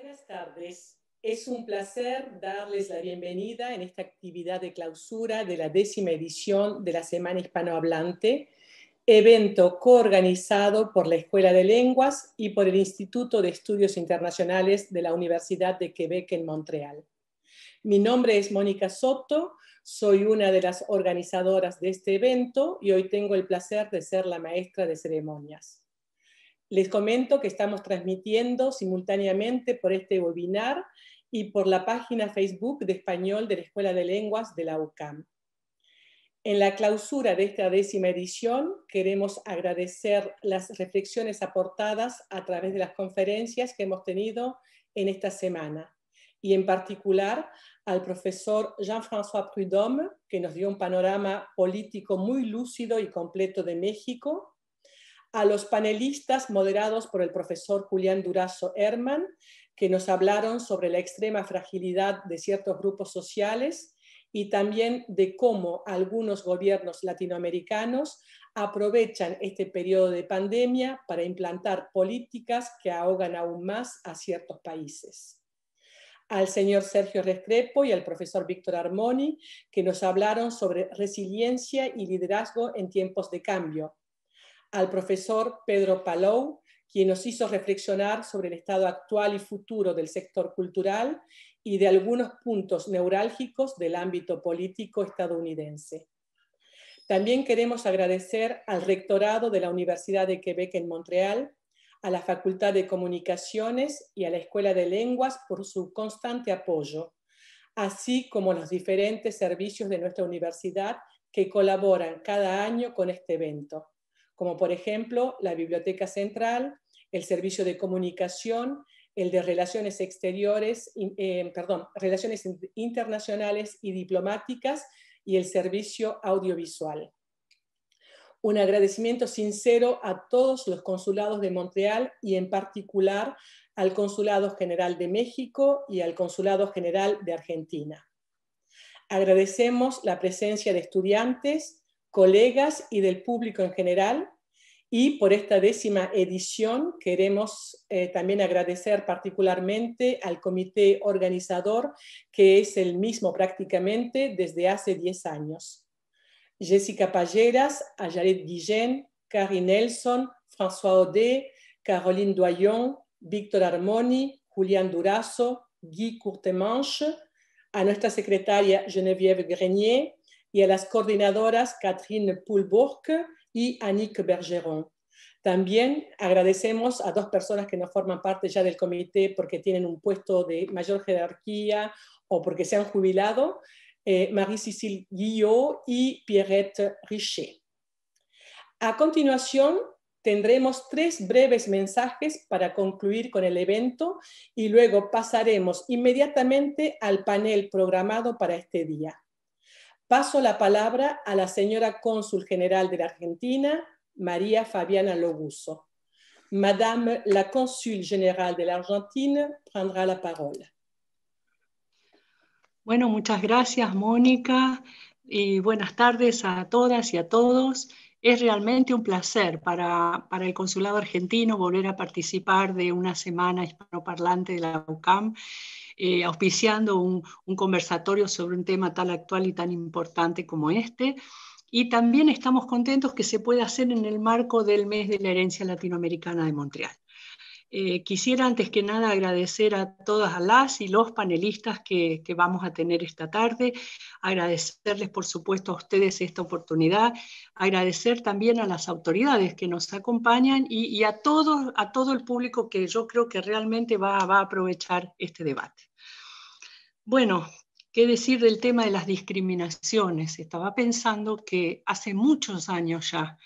Buenas tardes. Es un placer darles la bienvenida en esta actividad de clausura de la 10ª edición de la Semana Hispanohablante, evento coorganizado por la Escuela de Lenguas y por el Instituto de Estudios Internacionales de la Universidad de Quebec en Montreal. Mi nombre es Mónica Soto, soy una de las organizadoras de este evento y hoy tengo el placer de ser la maestra de ceremonias. Les comento que estamos transmitiendo simultáneamente por este webinar y por la página Facebook de español de la Escuela de Lenguas de la UQAM. En la clausura de esta 10ª edición queremos agradecer las reflexiones aportadas a través de las conferencias que hemos tenido en esta semana y en particular al profesor Jean-François Prudhomme, que nos dio un panorama político muy lúcido y completo de México, a los panelistas moderados por el profesor Julián Durazo Herman, que nos hablaron sobre la extrema fragilidad de ciertos grupos sociales y también de cómo algunos gobiernos latinoamericanos aprovechan este periodo de pandemia para implantar políticas que ahogan aún más a ciertos países. Al señor Sergio Restrepo y al profesor Víctor Armoni, que nos hablaron sobre resiliencia y liderazgo en tiempos de cambio. Al profesor Pedro Palou, quien nos hizo reflexionar sobre el estado actual y futuro del sector cultural y de algunos puntos neurálgicos del ámbito político estadounidense. También queremos agradecer al rectorado de la Universidad de Quebec en Montreal, a la Facultad de Comunicaciones y a la Escuela de Lenguas por su constante apoyo, así como los diferentes servicios de nuestra universidad que colaboran cada año con este evento, como por ejemplo la Biblioteca Central, el Servicio de Comunicación, el de Relaciones Exteriores, Relaciones Internacionales y Diplomáticas y el Servicio Audiovisual. Un agradecimiento sincero a todos los consulados de Montreal y en particular al Consulado General de México y al Consulado General de Argentina. Agradecemos la presencia de estudiantes, colegas y del público en general, y por esta 10ª edición queremos también agradecer particularmente al comité organizador, que es el mismo prácticamente desde hace 10 años. Jessica Palleras, Ayaret Guillén, Carrie Nelson, François Audet, Caroline Doyon, Víctor Armoni, Julián Durazo, Guy Courtemanche, a nuestra secretaria Geneviève Grenier y a las coordinadoras Catherine Poulbourque y Annick Bergeron. También agradecemos a 2 personas que no forman parte ya del comité porque tienen un puesto de mayor jerarquía o porque se han jubilado, Marie-Cécile Guillot y Pierrette Richet. A continuación, tendremos 3 breves mensajes para concluir con el evento y luego pasaremos inmediatamente al panel programado para este día. Paso la palabra a la señora Cónsul General de la Argentina, María Fabiana Loguso. Madame la Consul Générale de la Argentine prendrá la palabra. Bueno, muchas gracias, Mónica, y buenas tardes a todas y a todos. Es realmente un placer para el Consulado Argentino volver a participar de una semana hispanoparlante de la UQAM, auspiciando un conversatorio sobre un tema tan actual y tan importante como este. Y también estamos contentos que se pueda hacer en el marco del Mes de la Herencia Latinoamericana de Montreal. Quisiera antes que nada agradecer a todas las y los panelistas que vamos a tener esta tarde, agradecerles por supuesto a ustedes esta oportunidad, agradecer también a las autoridades que nos acompañan y a todo el público que yo creo que realmente va a aprovechar este debate. Bueno, ¿qué decir del tema de las discriminaciones? Estaba pensando que hace muchos años ya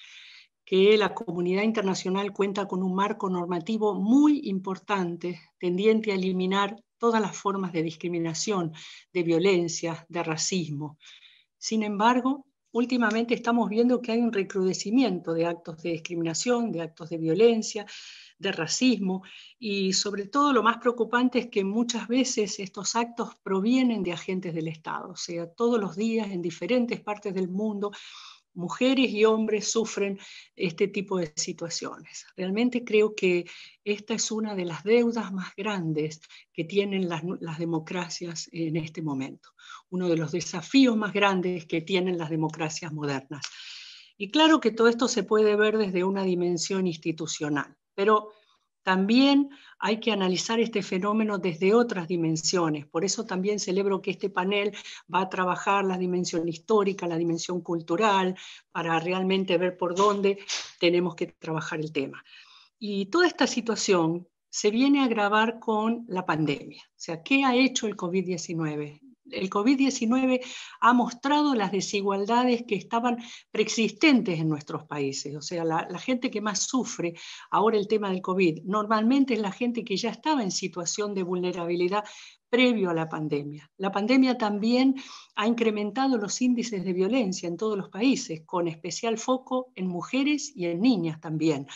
que la comunidad internacional cuenta con un marco normativo muy importante, tendiente a eliminar todas las formas de discriminación, de violencia, de racismo. Sin embargo, últimamente estamos viendo que hay un recrudecimiento de actos de discriminación, de actos de violencia, de racismo, y sobre todo lo más preocupante es que muchas veces estos actos provienen de agentes del Estado, o sea, todos los días en diferentes partes del mundo mujeres y hombres sufren este tipo de situaciones. Realmente creo que esta es una de las deudas más grandes que tienen las democracias en este momento, uno de los desafíos más grandes que tienen las democracias modernas. Y claro que todo esto se puede ver desde una dimensión institucional, pero también hay que analizar este fenómeno desde otras dimensiones. Por eso también celebro que este panel va a trabajar la dimensión histórica, la dimensión cultural, para realmente ver por dónde tenemos que trabajar el tema. Y toda esta situación se viene a agravar con la pandemia. O sea, ¿qué ha hecho el COVID-19? El COVID-19 ha mostrado las desigualdades que estaban preexistentes en nuestros países. O sea, la gente que más sufre ahora el tema del COVID normalmente es la gente que ya estaba en situación de vulnerabilidad previo a la pandemia. La pandemia también ha incrementado los índices de violencia en todos los países, con especial foco en mujeres y en niñas también.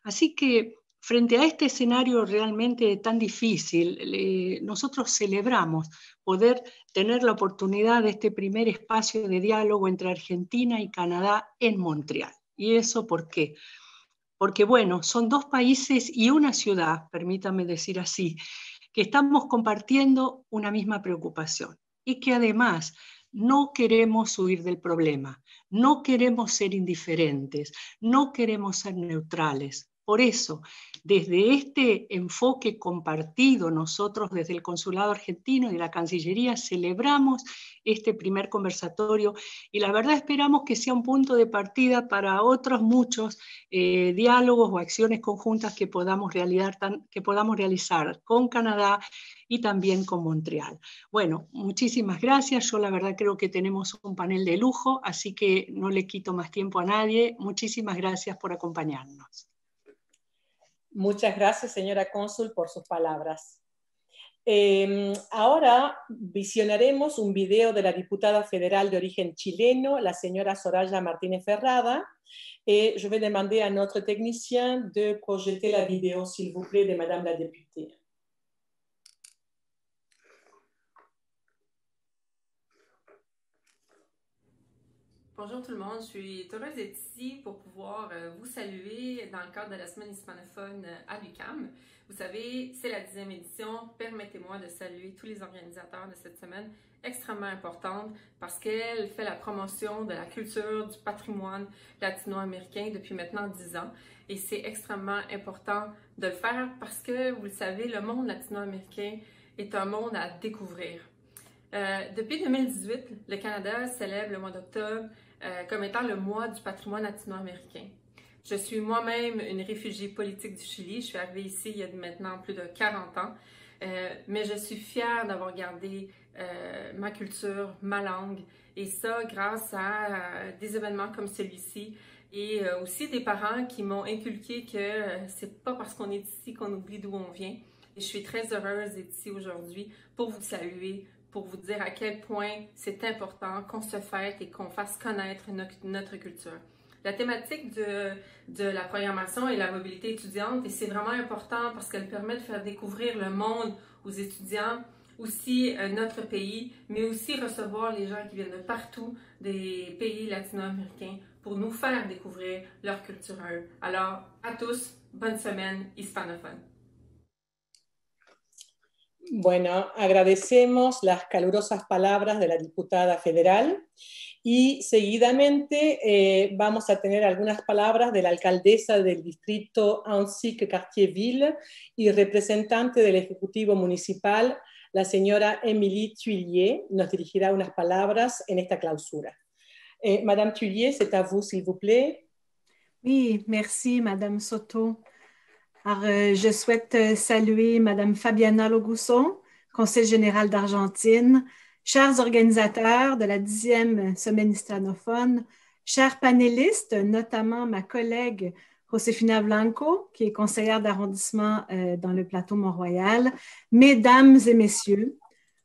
Así que frente a este escenario realmente tan difícil, nosotros celebramos poder tener la oportunidad de este primer espacio de diálogo entre Argentina y Canadá en Montreal. ¿Y eso por qué? Porque, bueno, son dos países y una ciudad, permítame decir así, que estamos compartiendo una misma preocupación y que además no queremos huir del problema, no queremos ser indiferentes, no queremos ser neutrales. Por eso, desde este enfoque compartido, nosotros desde el Consulado Argentino y la Cancillería celebramos este primer conversatorio y la verdad esperamos que sea un punto de partida para otros muchos diálogos o acciones conjuntas que podamos realizar con Canadá y también con Montreal. Bueno, muchísimas gracias. Yo la verdad creo que tenemos un panel de lujo, así que no le quito más tiempo a nadie. Muchísimas gracias por acompañarnos. Muchas gracias, señora cónsul, por sus palabras. Ahora visionaremos un video de la diputada federal de origen chileno, la señora Soraya Martínez Ferrada. Je vais demander à notre technicien de projeter la vidéo, s'il vous plaît, de Madame la députée. Bonjour tout le monde, je suis heureuse d'être ici pour pouvoir vous saluer dans le cadre de la semaine hispanophone à l'UQAM. Vous savez, c'est la 10e édition. Permettez-moi de saluer tous les organisateurs de cette semaine extrêmement importante parce qu'elle fait la promotion de la culture, du patrimoine latino-américain depuis maintenant 10 ans. Et c'est extrêmement important de le faire parce que, vous le savez, le monde latino-américain est un monde à découvrir. Depuis 2018, le Canada célèbre le mois d'octobre comme étant le mois du patrimoine latino-américain. Je suis moi-même une réfugiée politique du Chili. Je suis arrivée ici il y a maintenant plus de 40 ans. Mais je suis fière d'avoir gardé ma culture, ma langue, et ça grâce à des événements comme celui-ci et aussi des parents qui m'ont inculqué que c'est pas parce qu'on est ici qu'on oublie d'où on vient. Et je suis très heureuse d'être ici aujourd'hui pour vous saluer, pour vous dire à quel point c'est important qu'on se fête et qu'on fasse connaître notre culture. La thématique de la programmation est la mobilité étudiante et c'est vraiment important parce qu'elle permet de faire découvrir le monde aux étudiants, aussi notre pays, mais aussi recevoir les gens qui viennent de partout des pays latino-américains pour nous faire découvrir leur culture à eux. Alors, à tous, bonne semaine hispanophone. Bueno, agradecemos las calurosas palabras de la diputada federal y seguidamente vamos a tener algunas palabras de la alcaldesa del distrito Annecy-Cartierville y representante del Ejecutivo Municipal, la señora Émilie Thuillier, nos dirigirá unas palabras en esta clausura. Madame Thuillier, c'est à vous, s'il vous plaît. Oui, merci, Madame Soto. Alors, je souhaite saluer Madame Fabiana Logusso, conseil général d'Argentine, chers organisateurs de la 10e semaine hispanophone, chers panélistes, notamment ma collègue Josefina Blanco, qui est conseillère d'arrondissement dans le plateau Mont-Royal, mesdames et messieurs,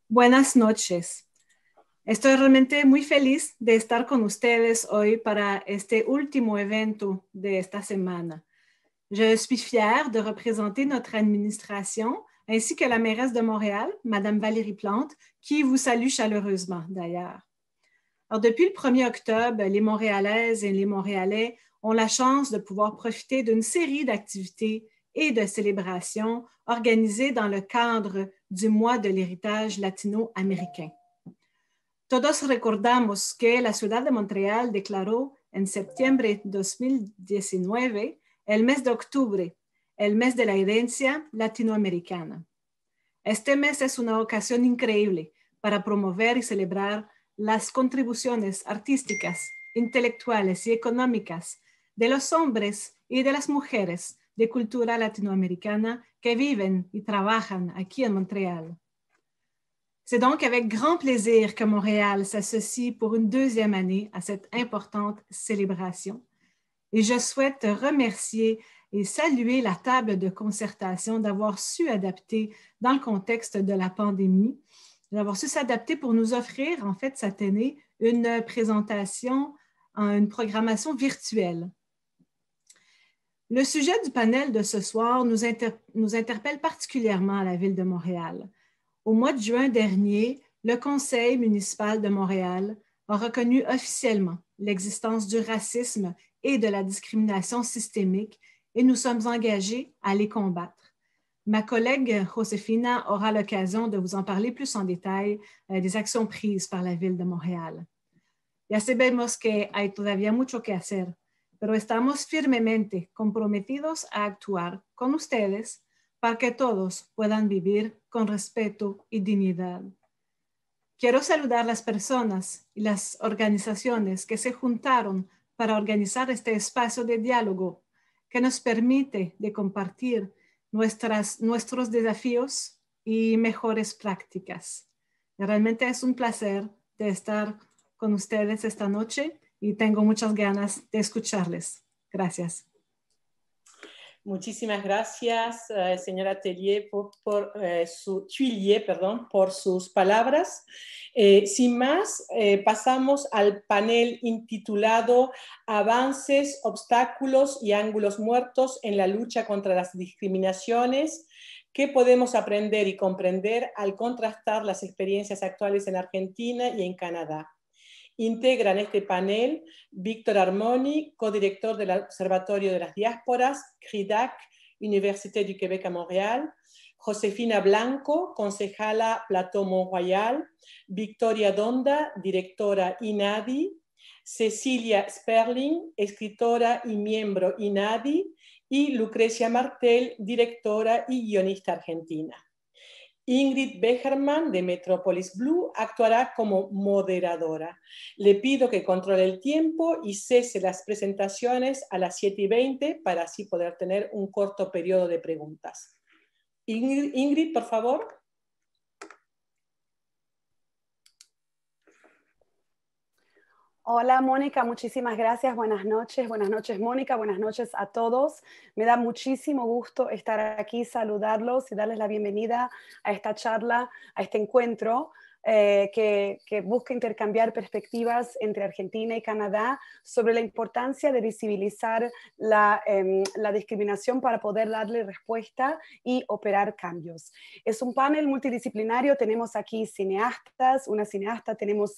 buenas noches. Estoy realmente muy feliz de estar con ustedes hoy para este último evento de esta semana. Je suis fière de représenter notre administration ainsi que la mairesse de Montréal, Madame Valérie Plante, qui vous salue chaleureusement d'ailleurs. Alors, depuis le 1er octobre, les Montréalaises et les Montréalais ont la chance de pouvoir profiter d'une série d'activités et de célébrations organisées dans le cadre du mois de l'héritage latino-américain. Todos recordamos que la ciudad de Montréal declaró en septiembre de 2019 el mes de octubre, el mes de la herencia latinoamericana. Este mes es una ocasión increíble para promover y celebrar las contribuciones artísticas, intelectuales y económicas de los hombres y de las mujeres de cultura latinoamericana que viven y trabajan aquí en Montréal. C'est donc avec grand plaisir que Montréal s'associe pour une deuxième année à cette importante célébration. Et je souhaite remercier et saluer la table de concertation d'avoir su adapter dans le contexte de la pandémie, d'avoir su s'adapter pour nous offrir, en fait, cette année, une présentation, une programmation virtuelle. Le sujet du panel de ce soir nous interpelle particulièrement à la Ville de Montréal. Au mois de juin dernier, le Conseil municipal de Montréal a reconnu officiellement l'existence du racisme et de la discrimination systémique et nous sommes engagés à les combattre. Ma collègue Josefina aura l'occasion de vous en parler plus en détail des actions prises par la Ville de Montréal. Ya sabemos que hay todavía mucho que hacer, pero estamos firmemente comprometidos a actuar con ustedes para que todos puedan vivir con respeto y dignidad. Quiero saludar a las personas y las organizaciones que se juntaron para organizar este espacio de diálogo que nos permite de compartir nuestros desafíos y mejores prácticas. Realmente es un placer de estar con ustedes esta noche y tengo muchas ganas de escucharles. Gracias. Muchísimas gracias, señora Tuillier, por sus palabras. Sin más, pasamos al panel intitulado Avances, obstáculos y ángulos muertos en la lucha contra las discriminaciones. ¿Qué podemos aprender y comprender al contrastar las experiencias actuales en Argentina y en Canadá? Integran este panel Víctor Armoni, codirector del Observatorio de las Diásporas, CRIDAC, Université du Québec à Montréal, Josefina Blanco, concejala Plateau Mont-Royal, Victoria Donda, directora INADI, Cecilia Sperling, escritora y miembro INADI, y Lucrecia Martel, directora y guionista argentina. Ingrid Becherman, de Metropolis Blue, actuará como moderadora. Le pido que controle el tiempo y cese las presentaciones a las 7:20 para así poder tener un corto periodo de preguntas. Ingrid, por favor. Hola Mónica, muchísimas gracias. Buenas noches Mónica, buenas noches a todos. Me da muchísimo gusto estar aquí, saludarlos y darles la bienvenida a esta charla, a este encuentro que busca intercambiar perspectivas entre Argentina y Canadá sobre la importancia de visibilizar la discriminación para poder darle respuesta y operar cambios. Es un panel multidisciplinario, tenemos aquí cineastas, una cineasta, tenemos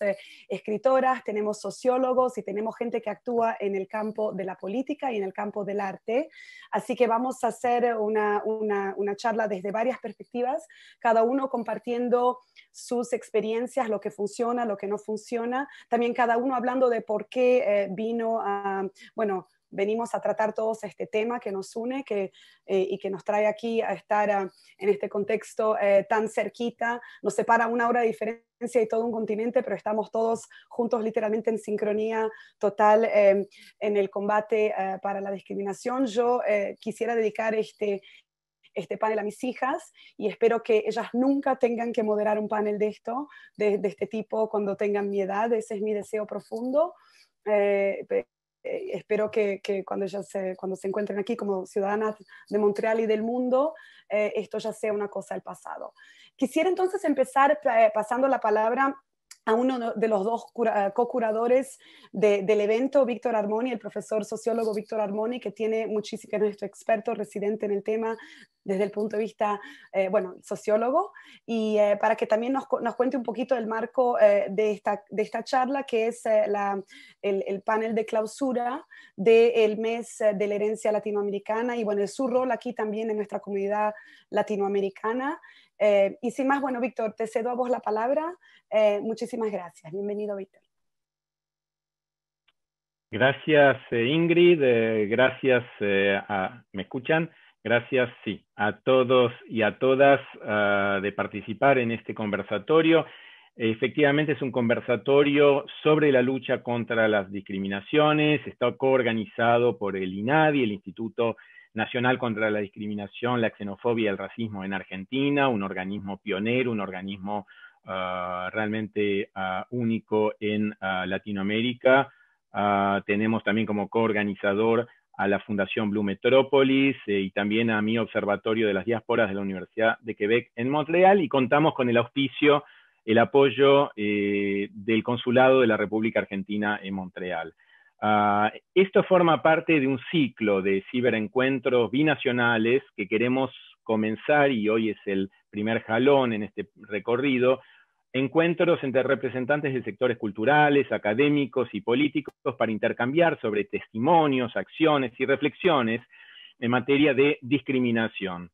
escritoras, tenemos sociólogos y tenemos gente que actúa en el campo de la política y en el campo del arte. Así que vamos a hacer una charla desde varias perspectivas, cada uno compartiendo sus experiencias, lo que funciona, lo que no funciona, también cada uno hablando de por qué venimos a tratar todos este tema que nos une y que nos trae aquí a estar en este contexto tan cerquita. Nos separa 1 hora de diferencia y todo un continente, pero estamos todos juntos literalmente en sincronía total en el combate para la discriminación. Yo quisiera dedicar este panel a mis hijas y espero que ellas nunca tengan que moderar un panel de este tipo cuando tengan mi edad. Ese es mi deseo profundo. Espero que cuando se encuentren aquí como ciudadanas de Montreal y del mundo, esto ya sea una cosa del pasado. Quisiera entonces empezar pasando la palabra a uno de los dos co-curadores del evento, Víctor Armoni, el profesor sociólogo Víctor Armoni, que es nuestro experto residente en el tema desde el punto de vista, bueno, sociólogo, y para que también nos cuente un poquito el marco de esta charla, que es el panel de clausura del mes de la herencia latinoamericana y, bueno, su rol aquí también en nuestra comunidad latinoamericana. Y sin más, bueno, Víctor, te cedo a vos la palabra. Muchísimas gracias. Bienvenido, Víctor. Gracias, Ingrid. Gracias, ¿me escuchan? Gracias, sí, a todos y a todas de participar en este conversatorio. Efectivamente es un conversatorio sobre la lucha contra las discriminaciones. Está coorganizado por el INADI, el Instituto Nacional contra la Discriminación, la Xenofobia y el Racismo en Argentina, un organismo pionero, un organismo realmente único en Latinoamérica. Tenemos también como coorganizador a la Fundación Blue Metrópolis y también a mi Observatorio de las Diásporas de la Universidad de Quebec en Montreal, y contamos con el auspicio, el apoyo del Consulado de la República Argentina en Montreal. Esto forma parte de un ciclo de ciberencuentros binacionales que queremos comenzar, y hoy es el primer jalón en este recorrido. Encuentros entre representantes de sectores culturales, académicos y políticos para intercambiar sobre testimonios, acciones y reflexiones en materia de discriminación.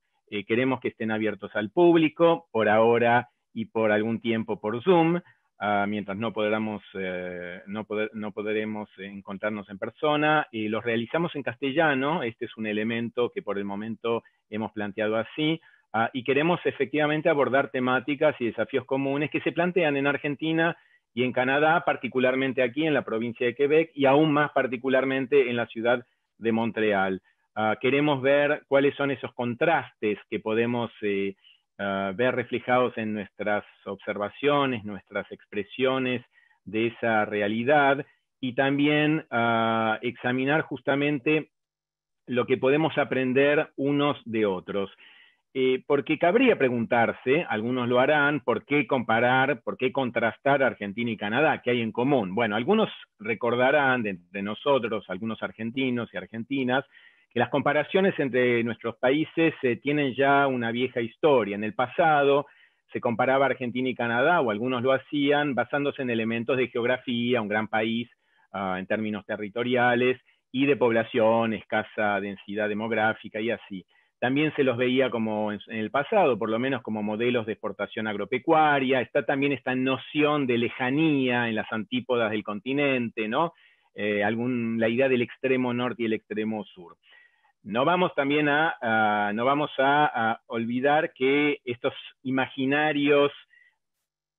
Queremos que estén abiertos al público, por ahora y por algún tiempo por Zoom, mientras no podremos encontrarnos en persona. Los realizamos en castellano. Este es un elemento que por el momento hemos planteado así. Y queremos efectivamente abordar temáticas y desafíos comunes que se plantean en Argentina y en Canadá, particularmente aquí en la provincia de Quebec y aún más particularmente en la ciudad de Montreal. Queremos ver cuáles son esos contrastes que podemos ver reflejados en nuestras observaciones, nuestras expresiones de esa realidad, y también examinar justamente lo que podemos aprender unos de otros. Porque cabría preguntarse, algunos lo harán, ¿por qué comparar, por qué contrastar Argentina y Canadá? ¿Qué hay en común? Bueno, algunos recordarán de nosotros, algunos argentinos y argentinas, que las comparaciones entre nuestros países tienen ya una vieja historia. En el pasado se comparaba Argentina y Canadá, o algunos lo hacían, basándose en elementos de geografía, un gran país en términos territoriales, y de población, escasa densidad demográfica y así. También se los veía como en el pasado, por lo menos como modelos de exportación agropecuaria. Está también esta noción de lejanía en las antípodas del continente, ¿no? La idea del extremo norte y el extremo sur. No vamos también a olvidar que estos imaginarios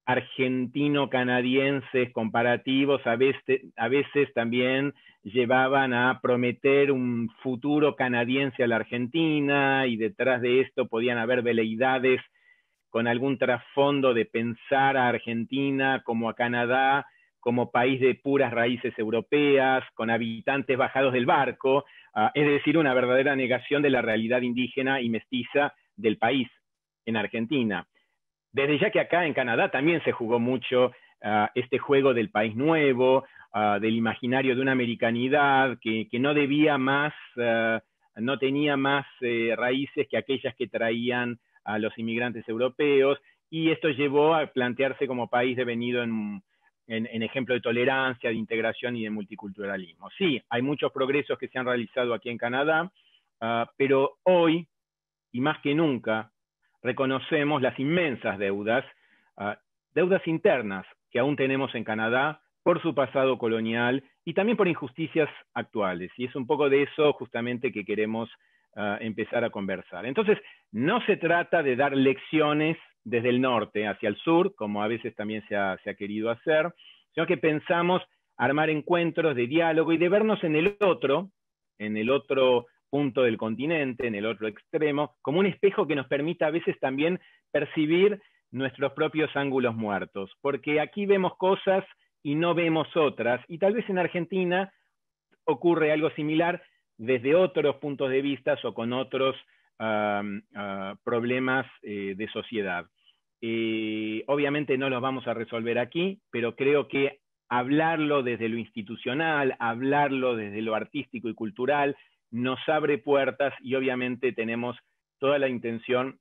argentino-canadienses comparativos a veces también llevaban a prometer un futuro canadiense a la Argentina, y detrás de esto podían haber veleidades con algún trasfondo de pensar a Argentina como a Canadá como país de puras raíces europeas, con habitantes bajados del barco, es decir, una verdadera negación de la realidad indígena y mestiza del país en Argentina. Desde ya que acá en Canadá también se jugó mucho este juego del país nuevo, del imaginario de una americanidad que no debía más, no tenía más raíces que aquellas que traían a los inmigrantes europeos, y esto llevó a plantearse como país devenido en ejemplo de tolerancia, de integración y de multiculturalismo. Sí, hay muchos progresos que se han realizado aquí en Canadá, pero hoy, y más que nunca, reconocemos las inmensas deudas internas que aún tenemos en Canadá por su pasado colonial y también por injusticias actuales. Y es un poco de eso justamente que queremos empezar a conversar. Entonces, no se trata de dar lecciones desde el norte hacia el sur, como a veces también se ha querido hacer, sino que pensamos armar encuentros de diálogo y de vernos en el otro punto del continente, en el otro extremo, como un espejo que nos permita a veces también percibir nuestros propios ángulos muertos, porque aquí vemos cosas y no vemos otras, y tal vez en Argentina ocurre algo similar desde otros puntos de vista o con otros problemas de sociedad. Obviamente no los vamos a resolver aquí, pero creo que hablarlo desde lo institucional, hablarlo desde lo artístico y cultural, nos abre puertas, y obviamente tenemos toda la intención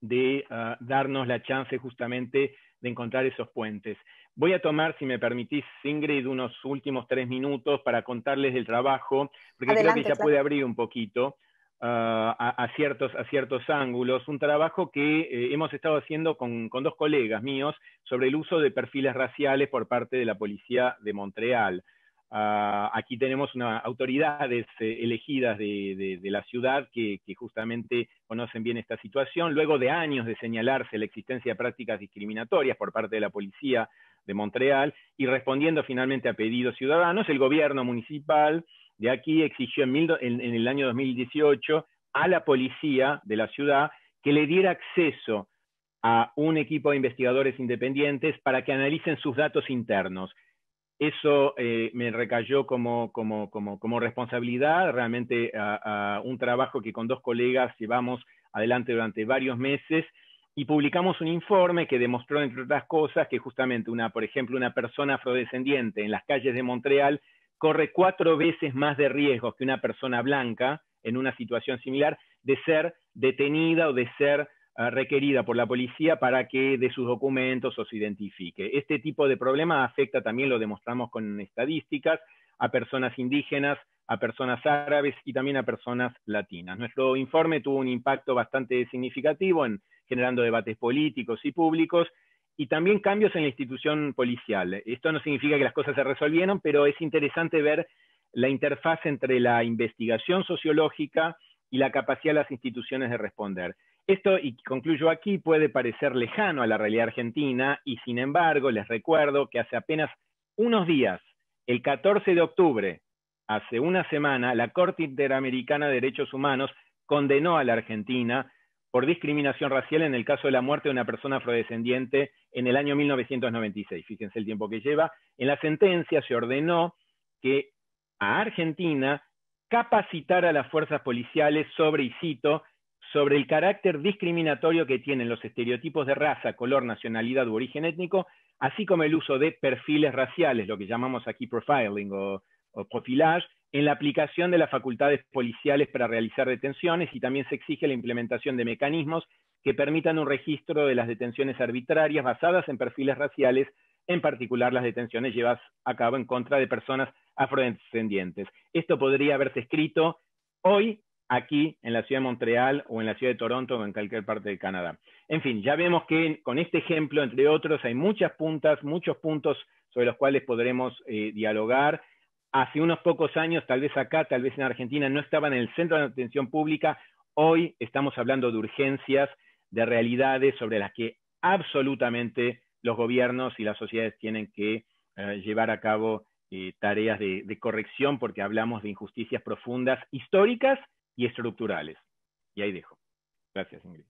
de darnos la chance justamente de encontrar esos puentes. Voy a tomar, si me permitís, Ingrid, unos últimos 3 minutos para contarles del trabajo, porque Adelante, creo que ya claro. puede abrir un poquito a ciertos ángulos. Un trabajo que hemos estado haciendo con 2 colegas míos sobre el uso de perfiles raciales por parte de la policía de Montreal. Aquí tenemos autoridades elegidas de la ciudad que justamente conocen bien esta situación. Luego de años de señalarse la existencia de prácticas discriminatorias por parte de la policía de Montreal y respondiendo finalmente a pedidos ciudadanos, el gobierno municipal de aquí exigió en el año 2018 a la policía de la ciudad que le diera acceso a un equipo de investigadores independientes para que analicen sus datos internos. Eso me recayó como responsabilidad, realmente un trabajo que con 2 colegas llevamos adelante durante varios meses y publicamos un informe que demostró, entre otras cosas, que justamente por ejemplo, una persona afrodescendiente en las calles de Montreal corre 4 veces más de riesgo que una persona blanca en una situación similar de ser detenida o de ser requerida por la policía para que dé sus documentos o se identifique. Este tipo de problema afecta también, lo demostramos con estadísticas, a personas indígenas, a personas árabes y también a personas latinas. Nuestro informe tuvo un impacto bastante significativo en generando debates políticos y públicos y también cambios en la institución policial. Esto no significa que las cosas se resolvieron, pero es interesante ver la interfaz entre la investigación sociológica y la capacidad de las instituciones de responder. Esto, y concluyo aquí, puede parecer lejano a la realidad argentina y sin embargo les recuerdo que hace apenas unos días, el 14 de octubre, hace una semana, la Corte Interamericana de Derechos Humanos condenó a la Argentina por discriminación racial en el caso de la muerte de una persona afrodescendiente en el año 1996. Fíjense el tiempo que lleva. En la sentencia se ordenó que a Argentina capacitara a las fuerzas policiales sobre, y cito, sobre el carácter discriminatorio que tienen los estereotipos de raza, color, nacionalidad u origen étnico, así como el uso de perfiles raciales, lo que llamamos aquí profiling o profilage, en la aplicación de las facultades policiales para realizar detenciones, y también se exige la implementación de mecanismos que permitan un registro de las detenciones arbitrarias basadas en perfiles raciales, en particular las detenciones llevadas a cabo en contra de personas afrodescendientes. Esto podría haberse escrito hoy aquí en la ciudad de Montreal o en la ciudad de Toronto o en cualquier parte de Canadá. En fin, ya vemos que con este ejemplo, entre otros, hay muchos puntos sobre los cuales podremos dialogar. Hace unos pocos años, tal vez acá, tal vez en Argentina, no estaban en el centro de la atención pública. Hoy estamos hablando de urgencias, de realidades sobre las que absolutamente los gobiernos y las sociedades tienen que llevar a cabo tareas de corrección, porque hablamos de injusticias profundas, históricas y estructurales. Y ahí dejo. Gracias, Ingrid.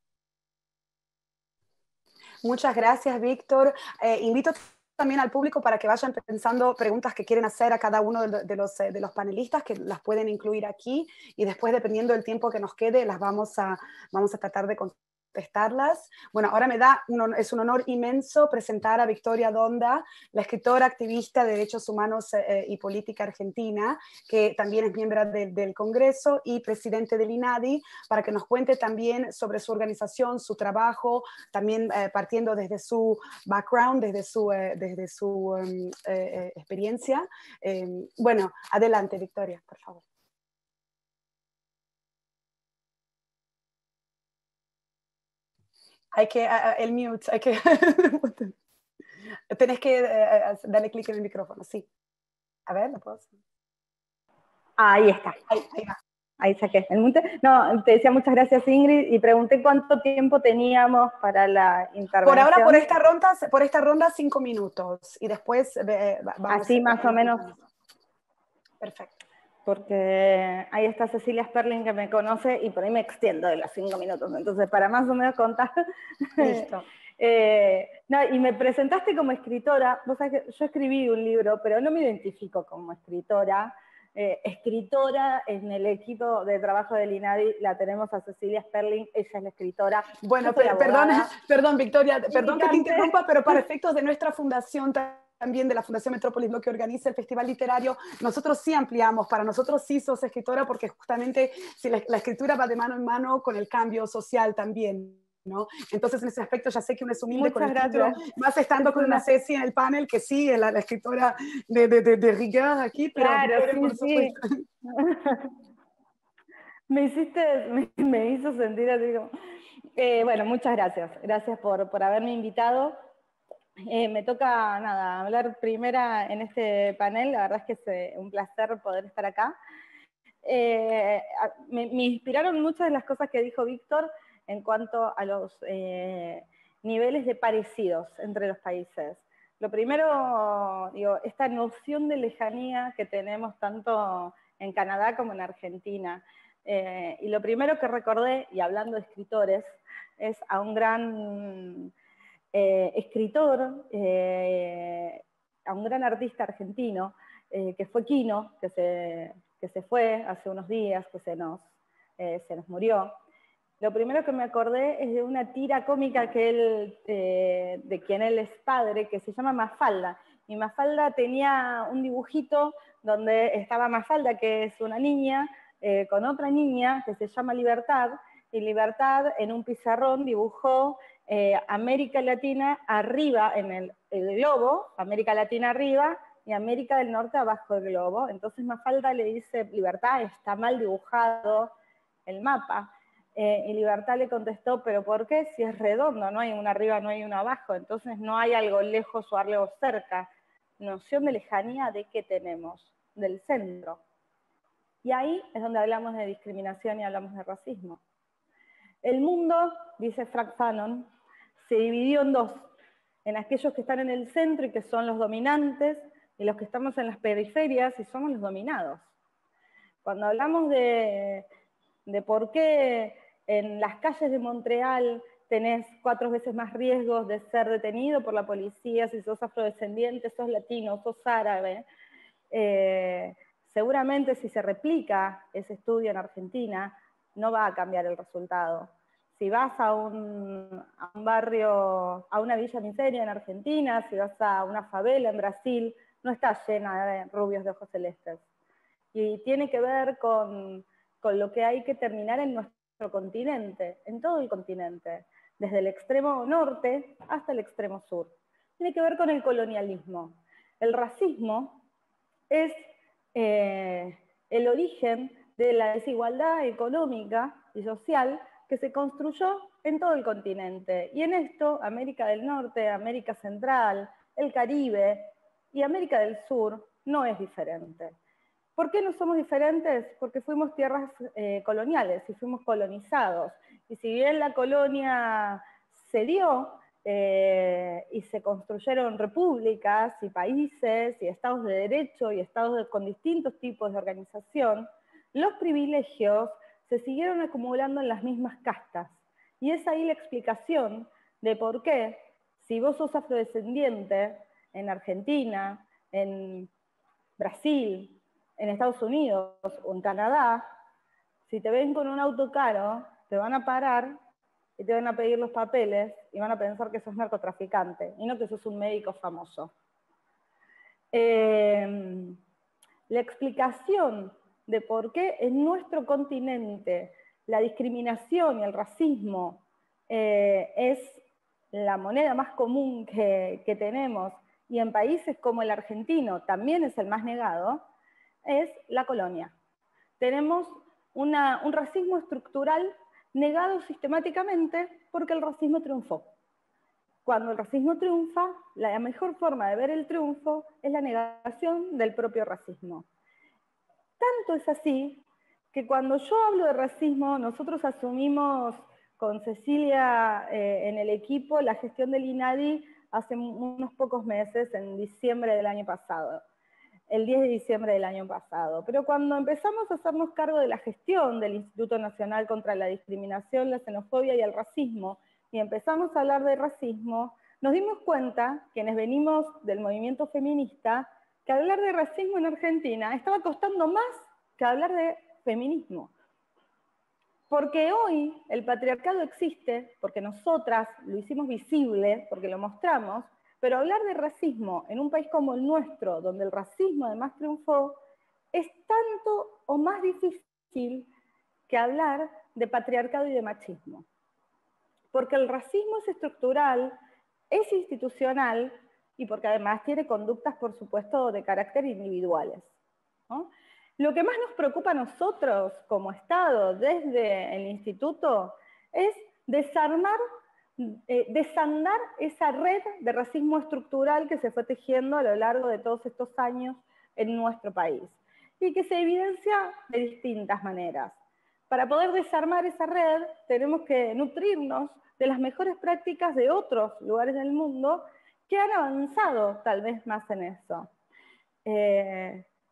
Muchas gracias, Víctor. Invito también al público para que vayan pensando preguntas que quieren hacer a cada uno de los panelistas, que las pueden incluir aquí, y después, dependiendo del tiempo que nos quede, las vamos a tratar de contestarlas. Bueno, ahora es un honor inmenso presentar a Victoria Donda, la escritora, activista de derechos humanos y política argentina, que también es miembro del Congreso y presidente del INADI, para que nos cuente también sobre su organización, su trabajo, también partiendo desde su background, desde su experiencia. Bueno, adelante, Victoria, por favor. Hay que, el mute, hay que, tenés que darle clic en el micrófono, sí. A ver, ¿lo puedo hacer? Ahí está. Ahí va. Ahí saqué el mute. No, te decía muchas gracias, Ingrid, y pregunté cuánto tiempo teníamos para la intervención. Por ahora, por esta ronda 5 minutos, y después vamos así más o menos. Perfecto. Porque ahí está Cecilia Sperling, que me conoce, y por ahí me extiendo de los 5 minutos. Entonces, para más o menos contar. Listo. No, y me presentaste como escritora. Vos sabés que yo escribí un libro, pero no me identifico como escritora. Escritora en el equipo de trabajo del INADI la tenemos a Cecilia Sperling, ella es la escritora. Bueno, perdón, Victoria, perdón que te interrumpa, pero para efectos de nuestra fundación también de la Fundación Metrópolis, lo que organiza el Festival Literario, nosotros sí ampliamos, para nosotros sí sos escritora, porque justamente si la escritura va de mano en mano con el cambio social también, ¿no? Entonces en ese aspecto ya sé que uno es humilde. Muchas con el gracias. título, más estando con una Ceci en el panel, que sí, es la escritora de rigor aquí, pero claro, Victoria, por supuesto. Me hizo sentir así como... bueno, muchas gracias. Gracias por haberme invitado. Me toca, nada, hablar primera en este panel. La verdad es que es un placer poder estar acá. Me inspiraron muchas de las cosas que dijo Víctor en cuanto a los niveles de parecidos entre los países. Lo primero, digo, esta noción de lejanía que tenemos tanto en Canadá como en Argentina. Y lo primero que recordé, y hablando de escritores, es a un gran escritor, a un gran artista argentino, que fue Quino, que se fue hace unos días, que se nos murió. Lo primero que me acordé es de una tira cómica que él, de quien él es padre, que se llama Mafalda. Y Mafalda tenía un dibujito donde estaba Mafalda, que es una niña, con otra niña que se llama Libertad, y Libertad en un pizarrón dibujó América Latina arriba en el globo, América Latina arriba, y América del Norte abajo del globo. Entonces Mafalda le dice, Libertad, está mal dibujado el mapa. Y Libertad le contestó, ¿pero por qué? Si es redondo, no hay uno arriba, no hay uno abajo, entonces no hay algo lejos o algo cerca. Noción de lejanía, ¿de qué tenemos? Del centro. Y ahí es donde hablamos de discriminación y hablamos de racismo. El mundo, dice Frank Fanon, se dividió en dos, en aquellos que están en el centro y que son los dominantes, y los que estamos en las periferias y somos los dominados. Cuando hablamos de por qué en las calles de Montreal tenés 4 veces más riesgos de ser detenido por la policía si sos afrodescendiente, sos latino, sos árabe, seguramente si se replica ese estudio en Argentina, no va a cambiar el resultado. Si vas a un barrio, a una villa miseria en Argentina, si vas a una favela en Brasil, no está llena de rubios de ojos celestes. Y tiene que ver con lo que hay que terminar en nuestro continente, en todo el continente, desde el extremo norte hasta el extremo sur. Tiene que ver con el colonialismo. El racismo es el origen de la desigualdad económica y social que se construyó en todo el continente. Y en esto, América del Norte, América Central, el Caribe y América del Sur no es diferente. ¿Por qué no somos diferentes? Porque fuimos tierras coloniales y fuimos colonizados. Y si bien la colonia se dio y se construyeron repúblicas y países y estados de derecho y estados con distintos tipos de organización, los privilegios se siguieron acumulando en las mismas castas. Y es ahí la explicación de por qué, si vos sos afrodescendiente en Argentina, en Brasil, en Estados Unidos o en Canadá, si te ven con un auto caro, te van a parar y te van a pedir los papeles y van a pensar que sos narcotraficante y no que sos un médico famoso. La explicación de por qué en nuestro continente la discriminación y el racismo es la moneda más común que tenemos, y en países como el argentino también es el más negado, es la colonia. Tenemos un racismo estructural negado sistemáticamente porque el racismo triunfó. Cuando el racismo triunfa, la mejor forma de ver el triunfo es la negación del propio racismo. Tanto es así que cuando yo hablo de racismo, nosotros asumimos con Cecilia en el equipo la gestión del INADI hace unos pocos meses, en diciembre del año pasado, el 10 de diciembre del año pasado. Pero cuando empezamos a hacernos cargo de la gestión del Instituto Nacional contra la Discriminación, la Xenofobia y el Racismo, y empezamos a hablar de racismo, nos dimos cuenta, quienes venimos del movimiento feminista, que hablar de racismo en Argentina estaba costando más que hablar de feminismo. Porque hoy el patriarcado existe, porque nosotras lo hicimos visible, porque lo mostramos, pero hablar de racismo en un país como el nuestro, donde el racismo además triunfó, es tanto o más difícil que hablar de patriarcado y de machismo. Porque el racismo es estructural, es institucional, y porque además tiene conductas, por supuesto, de carácter individuales, ¿no? Lo que más nos preocupa a nosotros como Estado, desde el Instituto, es desandar esa red de racismo estructural que se fue tejiendo a lo largo de todos estos años en nuestro país, y que se evidencia de distintas maneras. Para poder desarmar esa red, tenemos que nutrirnos de las mejores prácticas de otros lugares del mundo que han avanzado tal vez más en eso.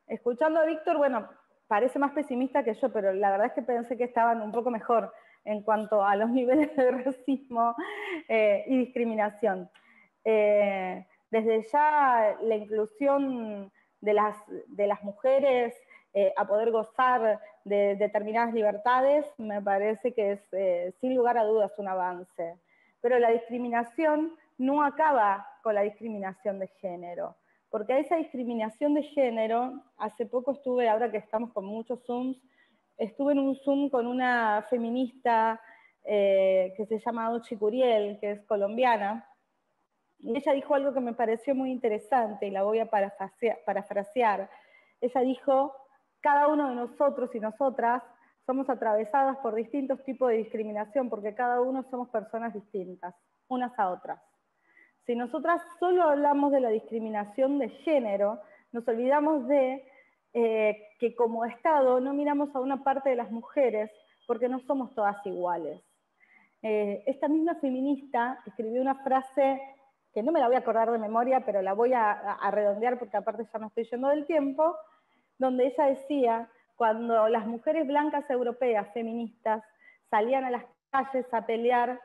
Escuchando a Víctor, bueno, parece más pesimista que yo, pero la verdad es que pensé que estaban un poco mejor en cuanto a los niveles de racismo y discriminación. Desde ya la inclusión de las mujeres a poder gozar de determinadas libertades, me parece que es sin lugar a dudas un avance. Pero la discriminación no acaba con la discriminación de género, porque a esa discriminación de género, hace poco estuve, ahora que estamos con muchos Zooms, estuve en un Zoom con una feminista que se llama Ochi Curiel, que es colombiana, y ella dijo algo que me pareció muy interesante, y la voy a parafrasear. Ella dijo: cada uno de nosotros y nosotras somos atravesadas por distintos tipos de discriminación, porque cada uno somos personas distintas, unas a otras. Si nosotras solo hablamos de la discriminación de género, nos olvidamos de que como Estado no miramos a una parte de las mujeres, porque no somos todas iguales. Esta misma feminista escribió una frase que no me la voy a acordar de memoria, pero la voy a redondear porque aparte ya me estoy yendo del tiempo, donde ella decía: cuando las mujeres blancas europeas feministas salían a las calles a pelear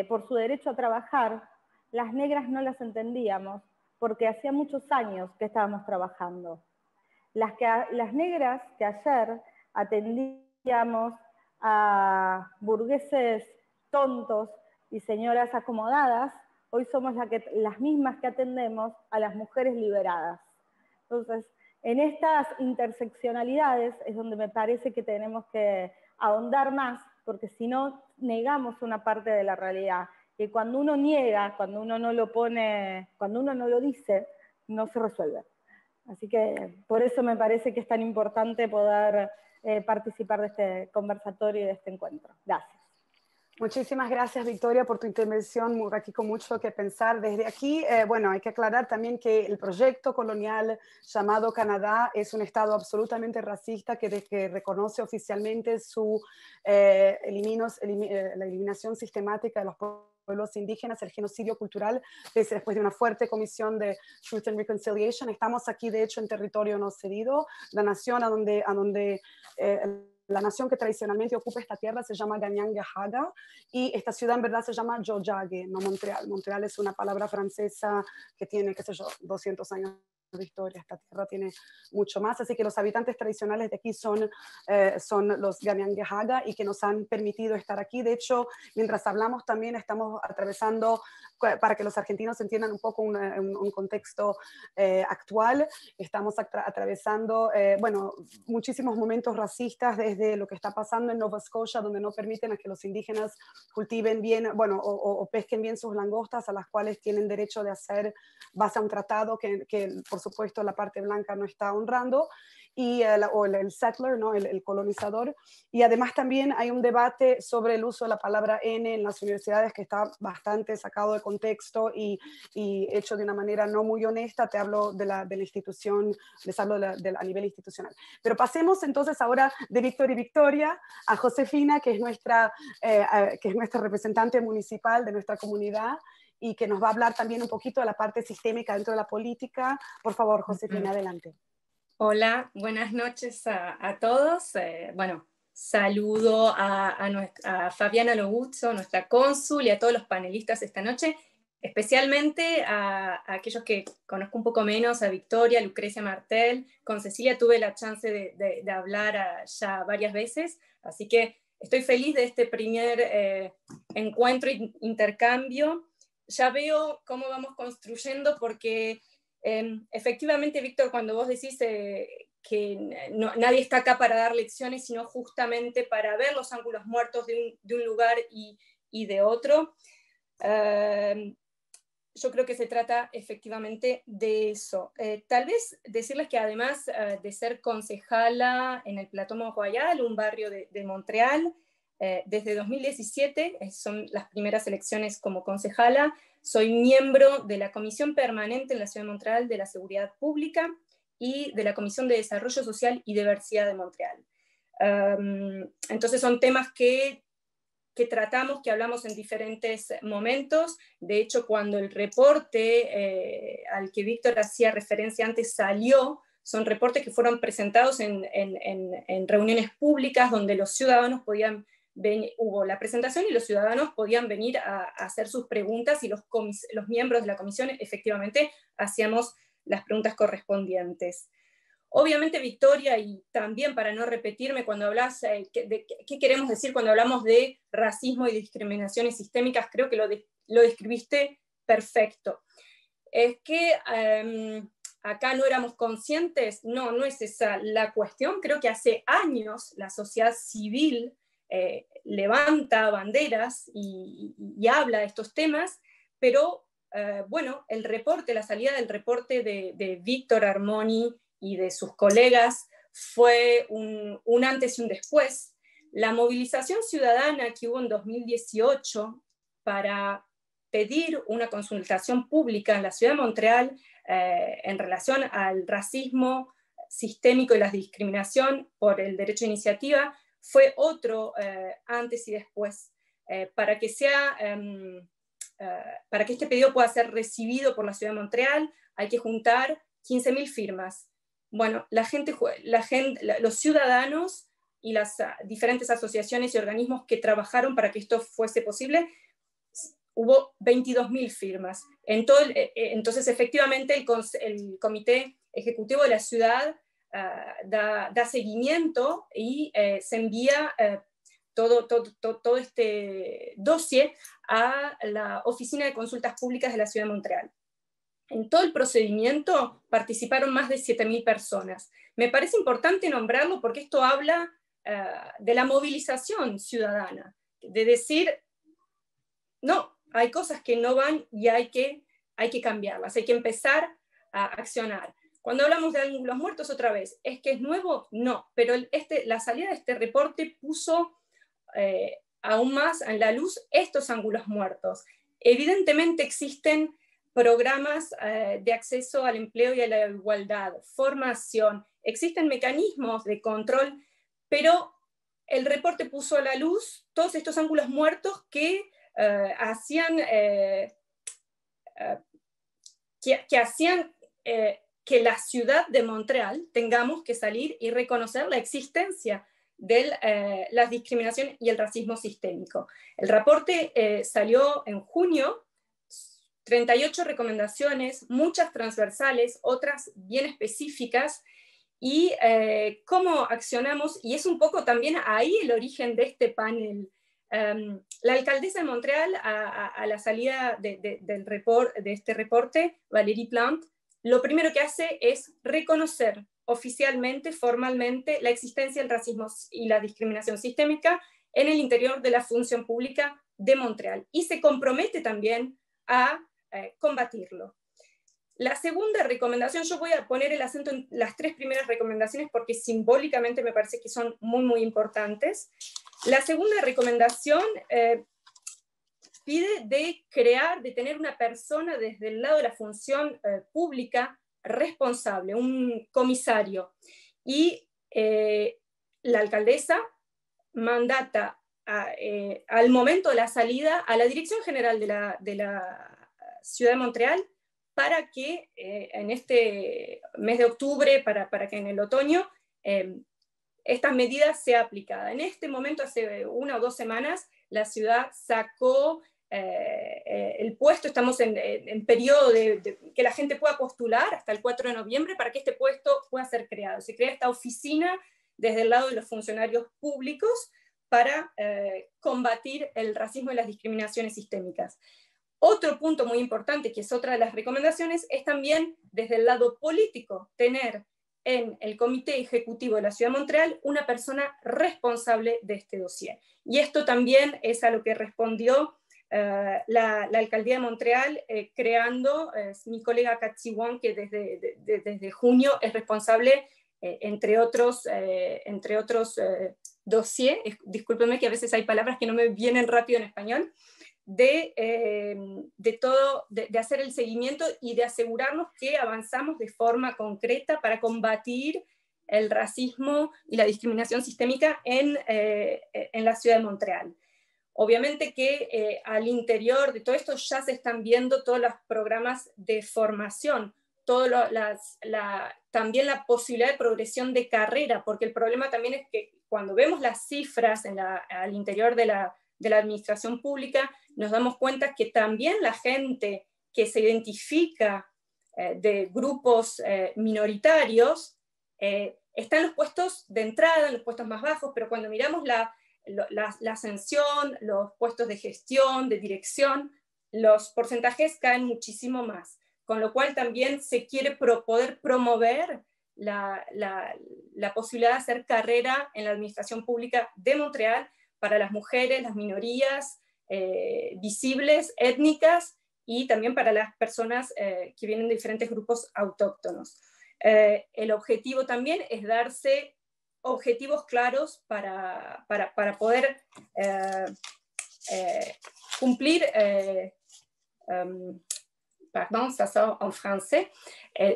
por su derecho a trabajar, las negras no las entendíamos, porque hacía muchos años que estábamos trabajando. Las negras que ayer atendíamos a burgueses tontos y señoras acomodadas, hoy somos las mismas que atendemos a las mujeres liberadas. Entonces, en estas interseccionalidades es donde me parece que tenemos que ahondar más, porque si no, negamos una parte de la realidad. Y cuando uno niega, cuando uno no lo pone, cuando uno no lo dice, no se resuelve. Así que por eso me parece que es tan importante poder participar de este conversatorio y de este encuentro. Gracias. Muchísimas gracias, Victoria, por tu intervención. Aquí con mucho que pensar. Desde aquí, bueno, hay que aclarar también que el proyecto colonial llamado Canadá es un Estado absolutamente racista que reconoce oficialmente la eliminación sistemática de los pueblos indígenas, el genocidio cultural, después de una fuerte comisión de Truth and Reconciliation. Estamos aquí, de hecho, en territorio no cedido, la nación la nación que tradicionalmente ocupa esta tierra se llama Kanien'kehá:ka, y esta ciudad en verdad se llama Tiohtià:ke, no Montreal. Montreal es una palabra francesa que tiene, qué sé yo, 200 años de historia. Esta tierra tiene mucho más, así que los habitantes tradicionales de aquí son los Kanien'kehá:ka, y que nos han permitido estar aquí. De hecho, mientras hablamos también estamos atravesando, para que los argentinos entiendan un poco un contexto actual, estamos atravesando, bueno, muchísimos momentos racistas, desde lo que está pasando en Nova Scotia, donde no permiten a que los indígenas cultiven bien, bueno, o pesquen bien sus langostas, a las cuales tienen derecho de hacer base a un tratado que por supuesto la parte blanca no está honrando, y el settler, ¿no? el colonizador. Y además también hay un debate sobre el uso de la palabra N en las universidades, que está bastante sacado de contexto y hecho de una manera no muy honesta. Te hablo de la institución, les hablo a nivel institucional. Pero pasemos entonces ahora de Víctor y Victoria a Josefina, que es nuestra representante municipal de nuestra comunidad, y que nos va a hablar también un poquito de la parte sistémica dentro de la política. Por favor, Josefina, adelante. Hola, buenas noches a todos. Bueno, saludo a Fabiana Loguzzo, nuestra cónsul, y a todos los panelistas esta noche, especialmente a aquellos que conozco un poco menos, a Victoria, Lucrecia Martel. Con Cecilia tuve la chance de hablar ya varias veces, así que estoy feliz de este primer encuentro e intercambio. ya veo cómo vamos construyendo, porque efectivamente, Víctor, cuando vos decís que nadie está acá para dar lecciones, sino justamente para ver los ángulos muertos de un lugar y de otro, yo creo que se trata efectivamente de eso. Tal vez decirles que además de ser concejala en el Plateau Mont Royal, un barrio de Montreal, desde 2017, son las primeras elecciones como concejala, soy miembro de la Comisión Permanente en la Ciudad de Montreal de la Seguridad Pública y de la Comisión de Desarrollo Social y Diversidad de Montreal. Entonces son temas que tratamos, que hablamos en diferentes momentos. De hecho, cuando el reporte al que Víctor hacía referencia antes salió, son reportes que fueron presentados en reuniones públicas donde los ciudadanos podían venir, hubo la presentación y los ciudadanos podían venir a hacer sus preguntas y los miembros de la comisión efectivamente hacíamos las preguntas correspondientes. Obviamente, Victoria, y también para no repetirme, cuando hablas, ¿qué queremos decir cuando hablamos de racismo y discriminaciones sistémicas? Creo que lo describiste perfecto. Es que acá no éramos conscientes, no es esa la cuestión. Creo que hace años la sociedad civil levanta banderas y habla de estos temas, pero bueno, la salida del reporte de Víctor Armoni y de sus colegas fue un antes y un después. La movilización ciudadana que hubo en 2018 para pedir una consultación pública en la ciudad de Montreal en relación al racismo sistémico y la discriminación por el derecho de iniciativa fue otro antes y después para que este pedido pueda ser recibido por la ciudad de Montreal. Hay que juntar 15.000 firmas. Bueno, los ciudadanos y las diferentes asociaciones y organismos que trabajaron para que esto fuese posible, hubo 22.000 firmas. Entonces, efectivamente, el Comité Ejecutivo de la Ciudad da seguimiento y se envía todo este dossier a la Oficina de Consultas Públicas de la Ciudad de Montreal. En todo el procedimiento participaron más de 7.000 personas. Me parece importante nombrarlo porque esto habla de la movilización ciudadana, de decir, no, hay cosas que no van y hay que cambiarlas, hay que empezar a accionar. Cuando hablamos de ángulos muertos otra vez, ¿es que es nuevo? No, pero la salida de este reporte puso aún más en la luz estos ángulos muertos. Evidentemente existen programas de acceso al empleo y a la igualdad, formación, existen mecanismos de control, pero el reporte puso a la luz todos estos ángulos muertos que hacían que la ciudad de Montreal tengamos que salir y reconocer la existencia de la discriminación y el racismo sistémico. El reporte salió en junio, 38 recomendaciones, muchas transversales, otras bien específicas, y cómo accionamos, y es un poco también ahí el origen de este panel. La alcaldesa de Montreal, a la salida de este reporte, Valérie Plante, lo primero que hace es reconocer oficialmente, formalmente, la existencia del racismo y la discriminación sistémica en el interior de la función pública de Montreal, y se compromete también a combatirlo. La segunda recomendación, yo voy a poner el acento en las tres primeras recomendaciones porque simbólicamente me parece que son muy, muy importantes. La segunda recomendación pide de tener una persona desde el lado de la función pública responsable, un comisario. Y la alcaldesa mandata al momento de la salida a la Dirección General de la Ciudad de Montreal para que en este mes de octubre, para que en el otoño estas medidas sean aplicadas. En este momento, hace 1 o 2 semanas, la ciudad sacó el puesto, estamos en periodo de que la gente pueda postular hasta el 4 de noviembre para que este puesto pueda ser creado. Se crea esta oficina desde el lado de los funcionarios públicos para combatir el racismo y las discriminaciones sistémicas. Otro punto muy importante, que es otra de las recomendaciones, es también desde el lado político tener en el Comité Ejecutivo de la Ciudad de Montreal una persona responsable de este dossier. Y esto también es a lo que respondió la Alcaldía de Montreal, creando mi colega Katsi Wong, que desde junio es responsable, entre otros dossiers, discúlpenme que a veces hay palabras que no me vienen rápido en español, de hacer el seguimiento y de asegurarnos que avanzamos de forma concreta para combatir el racismo y la discriminación sistémica en la ciudad de Montreal. Obviamente que al interior de todo esto ya se están viendo todos los programas de formación, también la posibilidad de progresión de carrera, porque el problema también es que cuando vemos las cifras al interior de la administración pública, nos damos cuenta que también la gente que se identifica de grupos minoritarios está en los puestos de entrada, en los puestos más bajos, pero cuando miramos la ascensión, los puestos de gestión, de dirección, los porcentajes caen muchísimo más, con lo cual también se quiere poder promover la posibilidad de hacer carrera en la administración pública de Montreal para las mujeres, las minorías visibles, étnicas, y también para las personas que vienen de diferentes grupos autóctonos. El objetivo también es darse objetivos claros para poder cumplir, pardon, ça sort en français,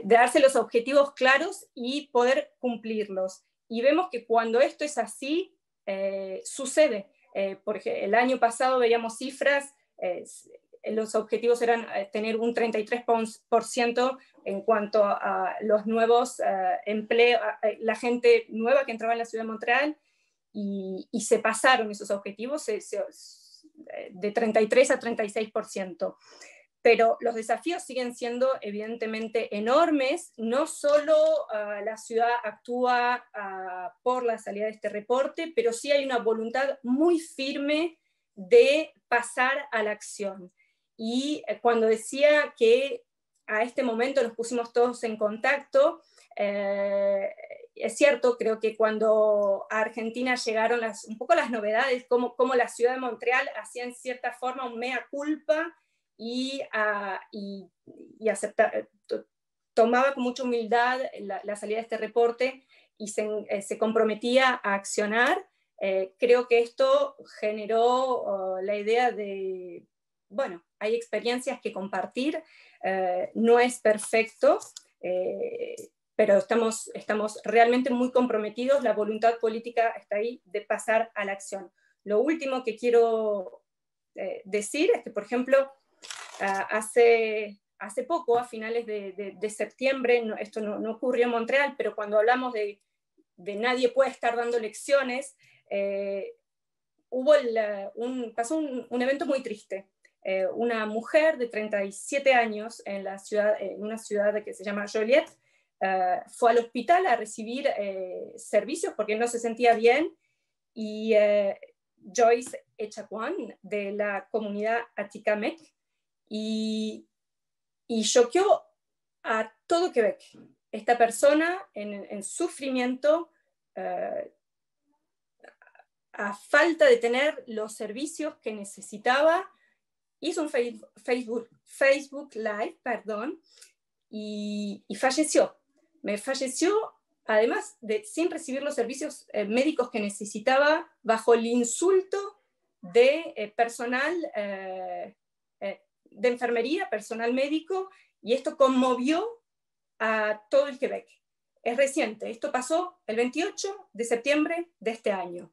darse los objetivos claros y poder cumplirlos. Y vemos que cuando esto es así, sucede. Porque el año pasado veíamos cifras, los objetivos eran tener un 33% en cuanto a los nuevos empleos, la gente nueva que entraba en la ciudad de Montreal, y se pasaron esos objetivos de 33 a 36%. Pero los desafíos siguen siendo evidentemente enormes. No solo la ciudad actúa por la salida de este reporte, pero sí hay una voluntad muy firme de pasar a la acción. Y cuando decía que a este momento nos pusimos todos en contacto, es cierto, creo que cuando a Argentina llegaron un poco las novedades, como la ciudad de Montreal hacía en cierta forma un mea culpa, y tomaba con mucha humildad la salida de este reporte y se comprometía a accionar. Creo que esto generó la idea de, bueno, hay experiencias que compartir, no es perfecto, pero estamos realmente muy comprometidos, la voluntad política está ahí de pasar a la acción. Lo último que quiero decir es que, por ejemplo, hace poco, a finales de septiembre, esto no ocurrió en Montreal, pero cuando hablamos de nadie puede estar dando lecciones, pasó un evento muy triste. Una mujer de 37 años en una ciudad que se llama Joliet, fue al hospital a recibir servicios porque no se sentía bien, y Joyce Echaquan, de la comunidad Atikamekw, y choqueó a todo Quebec. Esta persona en sufrimiento, a falta de tener los servicios que necesitaba, hizo un Facebook Live, y falleció. Falleció, además sin recibir los servicios médicos que necesitaba, bajo el insulto de personal de enfermería, personal médico, y esto conmovió a todo el Quebec. Es reciente, esto pasó el 28 de septiembre de este año.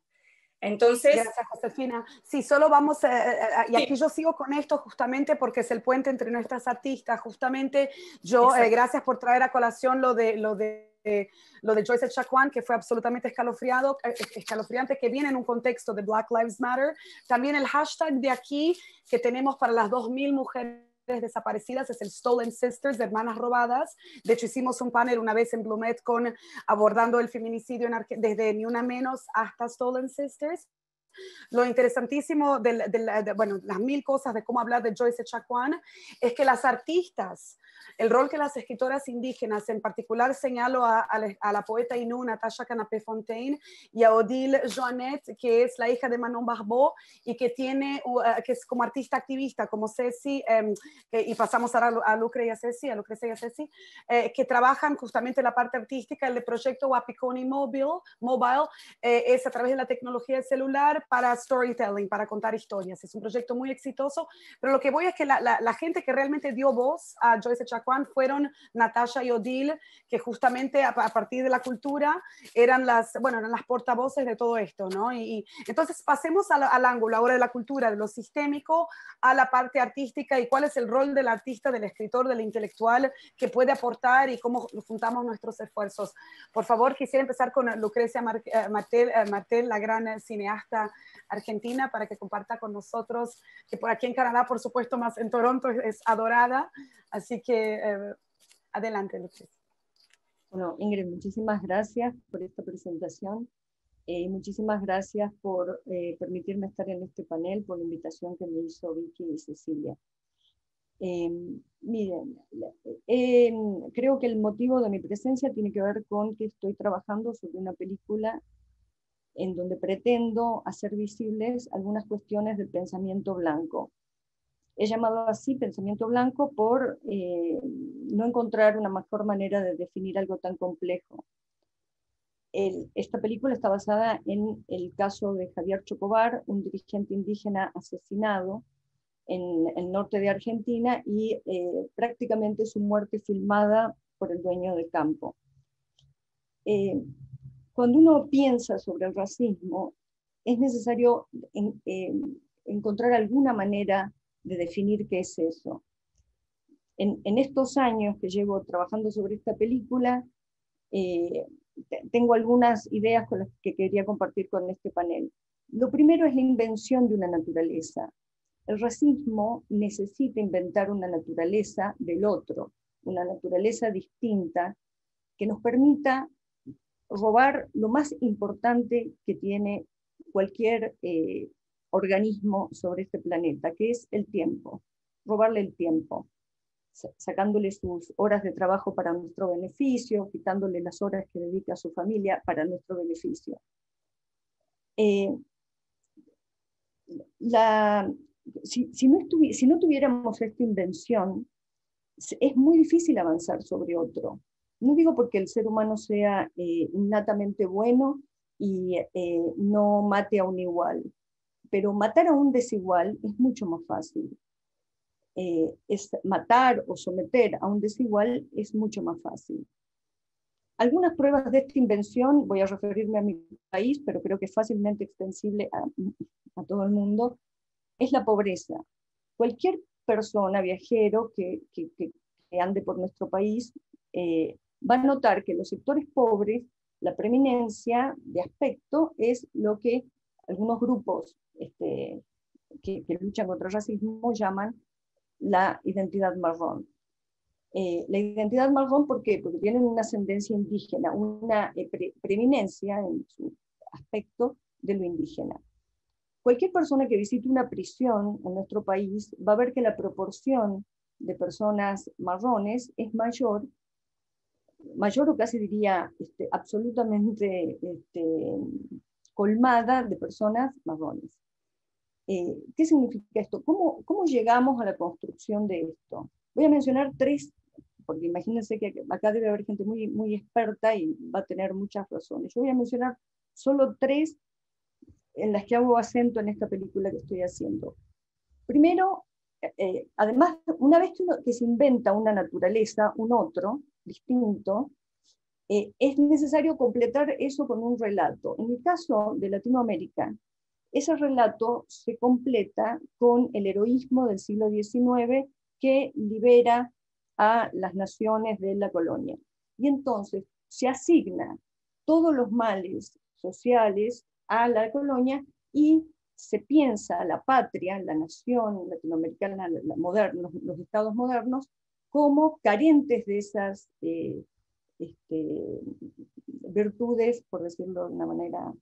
Entonces, gracias, Josefina. Sí, solo vamos y aquí yo sigo con esto justamente porque es el puente entre nuestras artistas. Justamente yo, gracias por traer a colación lo de Joyce Echaquan, que fue absolutamente escalofriante, que viene en un contexto de Black Lives Matter. También el hashtag de aquí que tenemos para las 2000 mujeres desaparecidas es el Stolen Sisters, de hermanas robadas. De hecho, hicimos un panel una vez en Blumet abordando el feminicidio desde Ni Una Menos hasta Stolen Sisters. Lo interesantísimo bueno, las mil cosas de cómo hablar de Joyce Echaquán es que las artistas, el rol que las escritoras indígenas, en particular señalo a la poeta Inú Natasha Canapé-Fontaine y a Odile Joannette, que es la hija de Manon Barbot y que que es como artista activista, como Ceci, y pasamos ahora a Lucrecia y Ceci, que trabajan justamente la parte artística. El proyecto Wapikoni Mobile es a través de la tecnología del celular para storytelling, para contar historias. Es un proyecto muy exitoso, pero lo que voy es que la gente que realmente dio voz a Joyce Echaquán fueron Natasha y Odile, que justamente a partir de la cultura eran las portavoces de todo esto, ¿no? Y entonces pasemos al ángulo ahora de la cultura, de lo sistémico a la parte artística y cuál es el rol del artista, del escritor, del intelectual que puede aportar y cómo juntamos nuestros esfuerzos. Por favor, quisiera empezar con Lucrecia Martel, la gran cineasta argentina, para que comparta con nosotros, que por aquí en Canadá, por supuesto, más en Toronto es adorada. Así que adelante, Lucrecia. Bueno, Ingrid, muchísimas gracias por esta presentación y muchísimas gracias por permitirme estar en este panel, por la invitación que me hizo Vicky y Cecilia. Miren, creo que el motivo de mi presencia tiene que ver con que estoy trabajando sobre una película en donde pretendo hacer visibles algunas cuestiones del pensamiento blanco. He llamado así pensamiento blanco por no encontrar una mejor manera de definir algo tan complejo. Esta película está basada en el caso de Javier Chocobar, un dirigente indígena asesinado en el norte de Argentina y prácticamente su muerte filmada por el dueño del campo. Cuando uno piensa sobre el racismo, es necesario encontrar alguna manera de definir qué es eso. En estos años que llevo trabajando sobre esta película, tengo algunas ideas con las que quería compartir con este panel. Lo primero es la invención de una naturaleza. El racismo necesita inventar una naturaleza del otro, una naturaleza distinta que nos permita robar lo más importante que tiene cualquier organismo sobre este planeta, que es el tiempo. Robarle el tiempo, sacándole sus horas de trabajo para nuestro beneficio, quitándole las horas que dedica a su familia para nuestro beneficio. Si no tuviéramos esta invención, es muy difícil avanzar sobre otro. No digo porque el ser humano sea innatamente bueno y no mate a un igual, pero matar a un desigual es mucho más fácil. Es matar o someter a un desigual es mucho más fácil. Algunas pruebas de esta invención, voy a referirme a mi país, pero creo que es fácilmente extensible a todo el mundo, es la pobreza. Cualquier persona, viajero que ande por nuestro país, va a notar que en los sectores pobres la preeminencia de aspecto es lo que algunos grupos que luchan contra el racismo llaman la identidad marrón. La identidad marrón, ¿por qué? Porque tienen una ascendencia indígena, una preeminencia en su aspecto de lo indígena. Cualquier persona que visite una prisión en nuestro país va a ver que la proporción de personas marrones es mayor o casi diría absolutamente colmada de personas marrones. ¿Qué significa esto? ¿Cómo llegamos a la construcción de esto? Voy a mencionar tres, porque imagínense que acá debe haber gente muy, muy experta y va a tener muchas razones. Yo voy a mencionar solo tres en las que hago acento en esta película que estoy haciendo. Primero, además, una vez que se inventa una naturaleza, un otro, distinto, es necesario completar eso con un relato. En el caso de Latinoamérica, ese relato se completa con el heroísmo del siglo XIX que libera a las naciones de la colonia. Y entonces se asigna todos los males sociales a la colonia y se piensa la patria, la nación latinoamericana, los estados modernos, como carentes de esas virtudes, por decirlo de una manera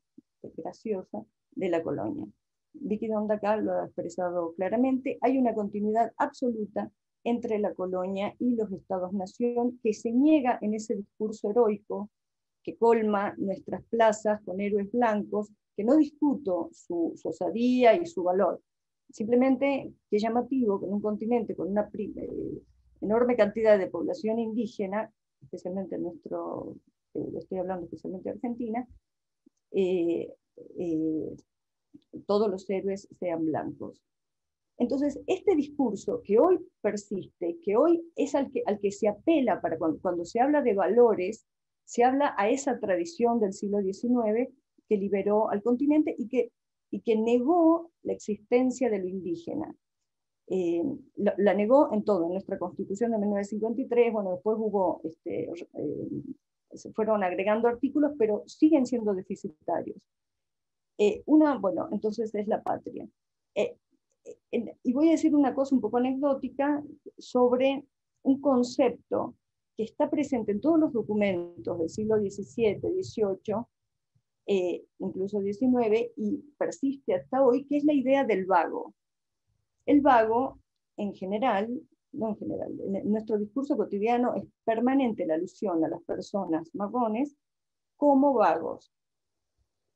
graciosa, de la colonia. Vicky Dondaca lo ha expresado claramente, hay una continuidad absoluta entre la colonia y los estados-nación que se niega en ese discurso heroico que colma nuestras plazas con héroes blancos, que no discuto su osadía y su valor, simplemente que es llamativo que en un continente con una enorme cantidad de población indígena, especialmente en nuestro, estoy hablando especialmente de Argentina, todos los héroes sean blancos. Entonces, este discurso que hoy persiste, que hoy es al que se apela para cuando se habla de valores, se habla a esa tradición del siglo XIX que liberó al continente y que negó la existencia de lo indígena. La negó en todo, en nuestra Constitución de 1953, bueno, después hubo, se fueron agregando artículos, pero siguen siendo deficitarios. Bueno, entonces es la patria. Y voy a decir una cosa un poco anecdótica sobre un concepto que está presente en todos los documentos del siglo XVII, XVIII, incluso XIX, y persiste hasta hoy, que es la idea del vago. El vago, en general, no en general, en nuestro discurso cotidiano es permanente la alusión a las personas marrones como vagos.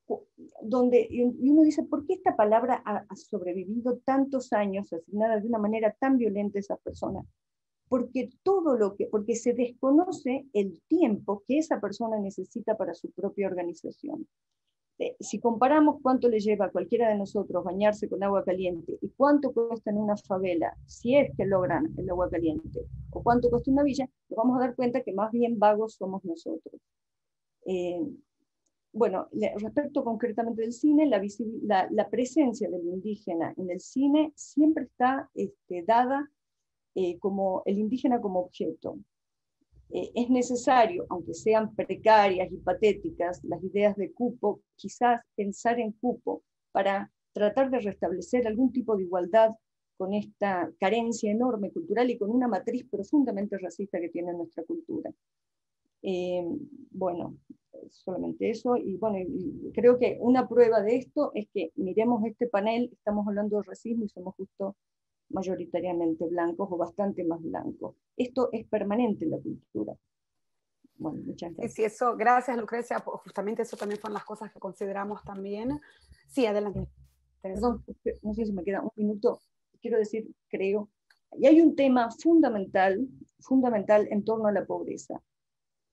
Y uno dice, ¿por qué esta palabra ha sobrevivido tantos años asignada de una manera tan violenta a esas personas? Porque se desconoce el tiempo que esa persona necesita para su propia organización. Si comparamos cuánto le lleva a cualquiera de nosotros bañarse con agua caliente y cuánto cuesta en una favela, si es que logran el agua caliente, o cuánto cuesta una villa, nos vamos a dar cuenta que más bien vagos somos nosotros. Bueno, respecto concretamente del cine, la presencia del indígena en el cine siempre está dada como el indígena como objeto. Es necesario, aunque sean precarias y patéticas, las ideas de cupo, quizás pensar en cupo para tratar de restablecer algún tipo de igualdad con esta carencia enorme cultural y con una matriz profundamente racista que tiene nuestra cultura. Bueno, solamente eso, y bueno, y creo que una prueba de esto es que miremos este panel, estamos hablando de racismo y somos justo mayoritariamente blancos o bastante más blancos. Esto es permanente en la cultura. Bueno, muchas gracias. Sí, eso, gracias Lucrecia, justamente eso también fueron las cosas que consideramos también. Sí, adelante. Perdón, no sé si me queda un minuto, quiero decir, creo, y hay un tema fundamental en torno a la pobreza.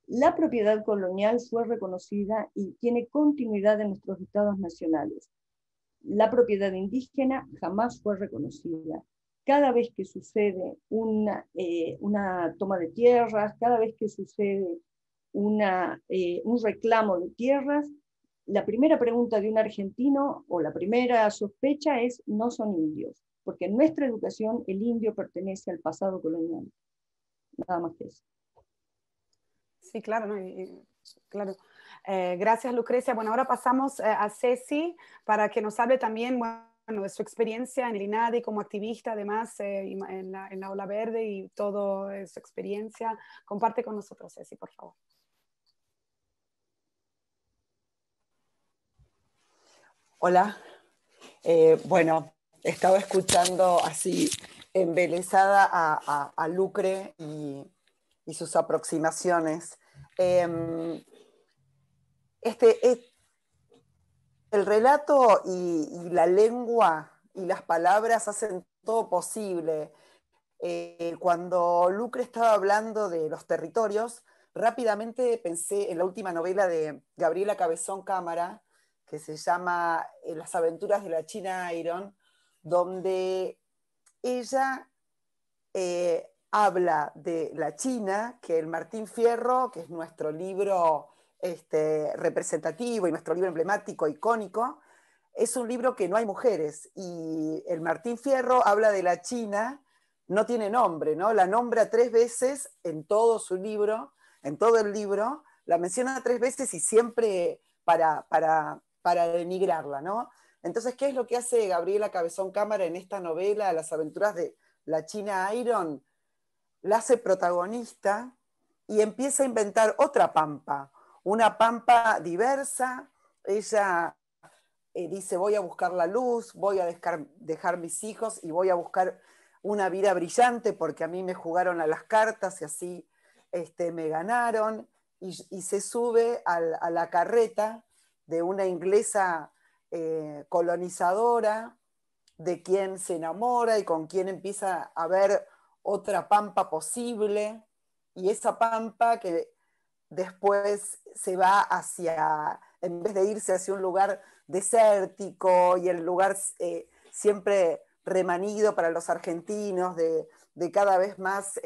La propiedad colonial fue reconocida y tiene continuidad en nuestros estados nacionales. La propiedad indígena jamás fue reconocida. Cada vez que sucede una toma de tierras, cada vez que sucede un reclamo de tierras, la primera pregunta de un argentino o la primera sospecha es: no son indios, porque en nuestra educación el indio pertenece al pasado colonial. Nada más que eso. Sí, claro, ¿no? Claro. Gracias, Lucrecia. Bueno, ahora pasamos a Ceci para que nos hable también, bueno, de su experiencia en el INADI como activista, además, en la Ola Verde y toda su experiencia. Comparte con nosotros, Ceci, por favor. Hola. Bueno, estaba escuchando así embelesada a Lucre y sus aproximaciones. El relato y la lengua y las palabras hacen todo posible. Cuando Lucre estaba hablando de los territorios, rápidamente pensé en la última novela de Gabriela Cabezón Cámara, que se llama Las aventuras de la China Iron, donde ella habla de la China, que el Martín Fierro, que es nuestro libro representativo y nuestro libro emblemático, icónico, es un libro que no hay mujeres, y el Martín Fierro habla de la China, no tiene nombre, ¿no? La nombra 3 veces en todo su libro, en todo el libro, la menciona 3 veces y siempre para denigrarla, ¿no? Entonces, ¿qué es lo que hace Gabriela Cabezón Cámara en esta novela, Las aventuras de la China Iron? La hace protagonista y empieza a inventar otra pampa, una pampa diversa. Ella dice, voy a buscar la luz, voy a dejar mis hijos y voy a buscar una vida brillante porque a mí me jugaron a las cartas y así me ganaron, y se sube a la carreta de una inglesa colonizadora, de quien se enamora y con quien empieza a ver otra pampa posible, y esa pampa que después se va hacia, en vez de irse hacia un lugar desértico y el lugar siempre remanido para los argentinos, de cada vez más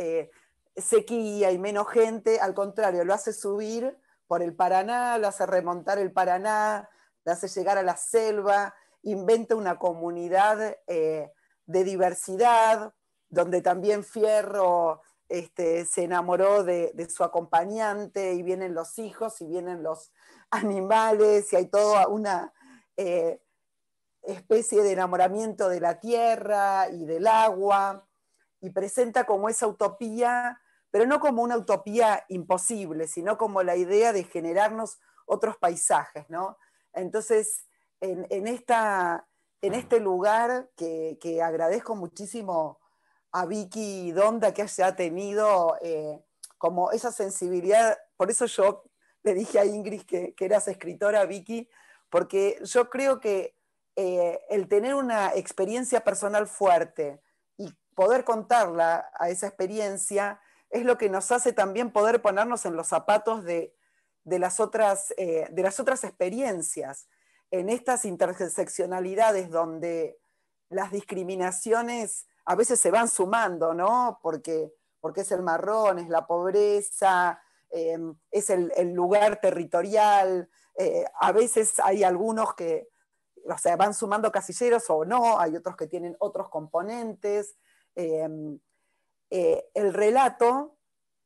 sequía y menos gente, al contrario, lo hace subir por el Paraná, lo hace remontar el Paraná, lo hace llegar a la selva, inventa una comunidad de diversidad, donde también Fierro se enamoró de su acompañante, y vienen los hijos, y vienen los animales, y hay toda una especie de enamoramiento de la tierra y del agua, y presenta como esa utopía, pero no como una utopía imposible, sino como la idea de generarnos otros paisajes, ¿no? Entonces, en este lugar que agradezco muchísimo a Vicky Donda que haya tenido como esa sensibilidad, por eso yo le dije a Ingrid que eras escritora, Vicky, porque yo creo que el tener una experiencia personal fuerte y poder contarla a esa experiencia es lo que nos hace también poder ponernos en los zapatos de las otras experiencias, en estas interseccionalidades donde las discriminaciones a veces se van sumando, ¿no? Porque es el marrón, es la pobreza, es el lugar territorial, a veces hay algunos que, o sea, van sumando casilleros o no, hay otros que tienen otros componentes. El relato,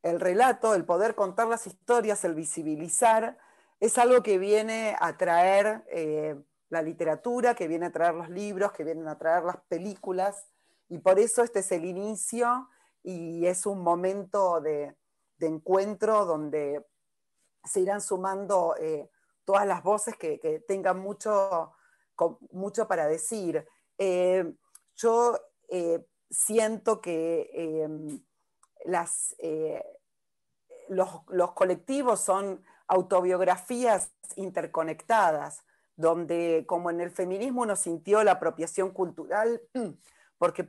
el poder contar las historias, el visibilizar, es algo que viene a traer la literatura, que viene a traer los libros, que vienen a traer las películas, y por eso este es el inicio y es un momento de encuentro donde se irán sumando todas las voces que tengan mucho para decir. Yo siento que los colectivos son autobiografías interconectadas, donde como en el feminismo uno sintió la apropiación cultural, porque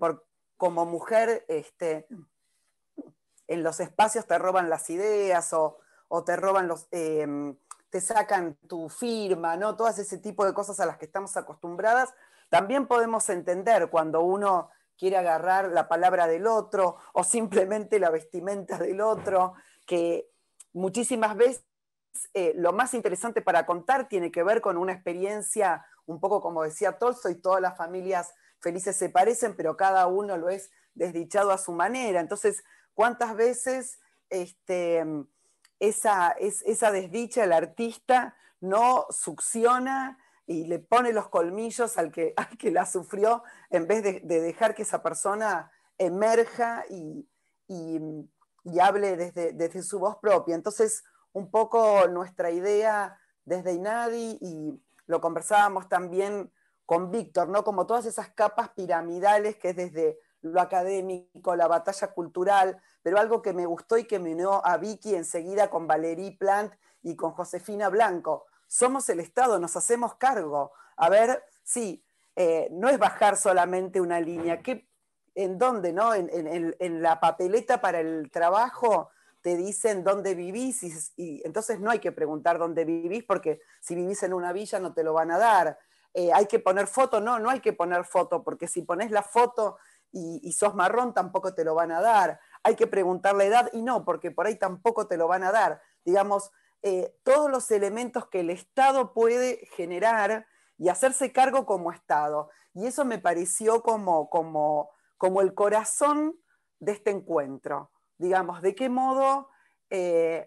como mujer en los espacios te roban las ideas o te roban te sacan tu firma, ¿no? Todas ese tipo de cosas a las que estamos acostumbradas. También podemos entender cuando uno quiere agarrar la palabra del otro o simplemente la vestimenta del otro, que muchísimas veces lo más interesante para contar tiene que ver con una experiencia, un poco como decía Tolstoy, todas las familias felices se parecen, pero cada uno lo es desdichado a su manera. Entonces, ¿cuántas veces esa desdicha el artista no succiona y le pone los colmillos al que la sufrió, en vez de dejar que esa persona emerja y hable desde su voz propia? Entonces, un poco nuestra idea desde INADI, y lo conversábamos también con Víctor, ¿no? Como todas esas capas piramidales que es desde lo académico, la batalla cultural, pero algo que me gustó y que me unió a Vicky enseguida con Valerie Plant y con Josefina Blanco. Somos el Estado, nos hacemos cargo. A ver, sí, no es bajar solamente una línea. ¿En dónde, no? En la papeleta para el trabajo te dicen dónde vivís, y entonces no hay que preguntar dónde vivís, porque si vivís en una villa no te lo van a dar. ¿Hay que poner foto? No hay que poner foto, porque si pones la foto y sos marrón tampoco te lo van a dar. Hay que preguntar la edad, y no, porque por ahí tampoco te lo van a dar. Digamos, todos los elementos que el Estado puede generar y hacerse cargo como Estado. Y eso me pareció como el corazón de este encuentro. Digamos, de qué modo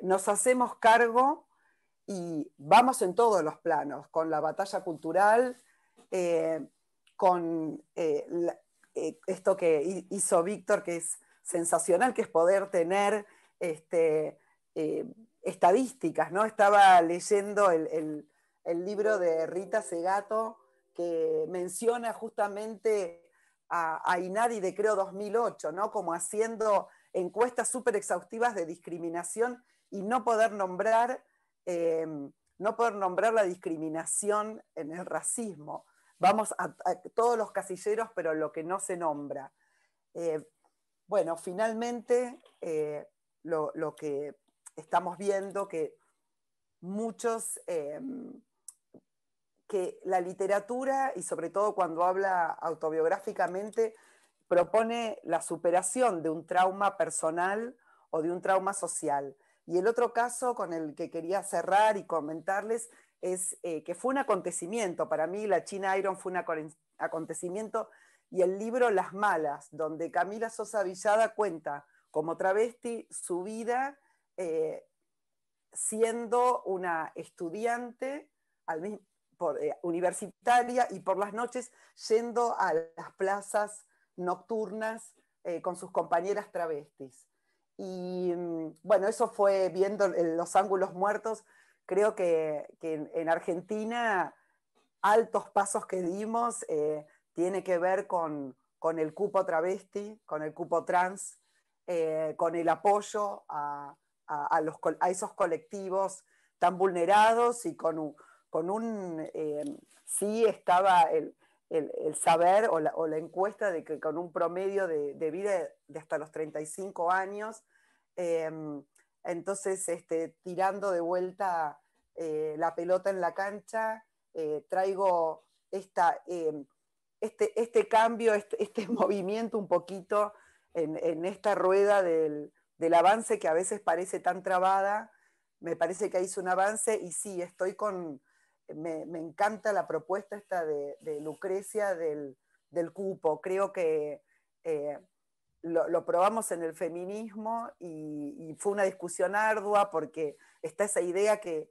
nos hacemos cargo y vamos en todos los planos, con la batalla cultural, con esto que hizo Víctor, que es sensacional, que es poder tener estadísticas, ¿no? Estaba leyendo el libro de Rita Segato, que menciona justamente a INADI de creo 2008, ¿no? Como haciendo encuestas súper exhaustivas de discriminación y no poder nombrar la discriminación en el racismo. Vamos a todos los casilleros, pero lo que no se nombra. Bueno, finalmente lo que estamos viendo que muchos, que la literatura, y sobre todo cuando habla autobiográficamente, propone la superación de un trauma personal o de un trauma social. Y el otro caso con el que quería cerrar y comentarles es que fue un acontecimiento. Para mí la China Iron fue un acontecimiento, y el libro Las Malas, donde Camila Sosa Villada cuenta como travesti su vida siendo una estudiante universitaria y por las noches yendo a las plazas nocturnas con sus compañeras travestis. Y bueno, eso fue viendo Los Ángulos Muertos. Creo que en Argentina altos pasos que dimos tiene que ver con el cupo travesti, con el cupo trans, con el apoyo a esos colectivos tan vulnerados, y sí estaba el saber o la encuesta de que con un promedio de vida de hasta los 35 años, entonces tirando de vuelta la pelota en la cancha, traigo este cambio, este movimiento un poquito en esta rueda del avance que a veces parece tan trabada. Me parece que hizo un avance, y sí, me encanta la propuesta esta de Lucrecia del cupo. Creo que lo probamos en el feminismo y fue una discusión ardua, porque está esa idea que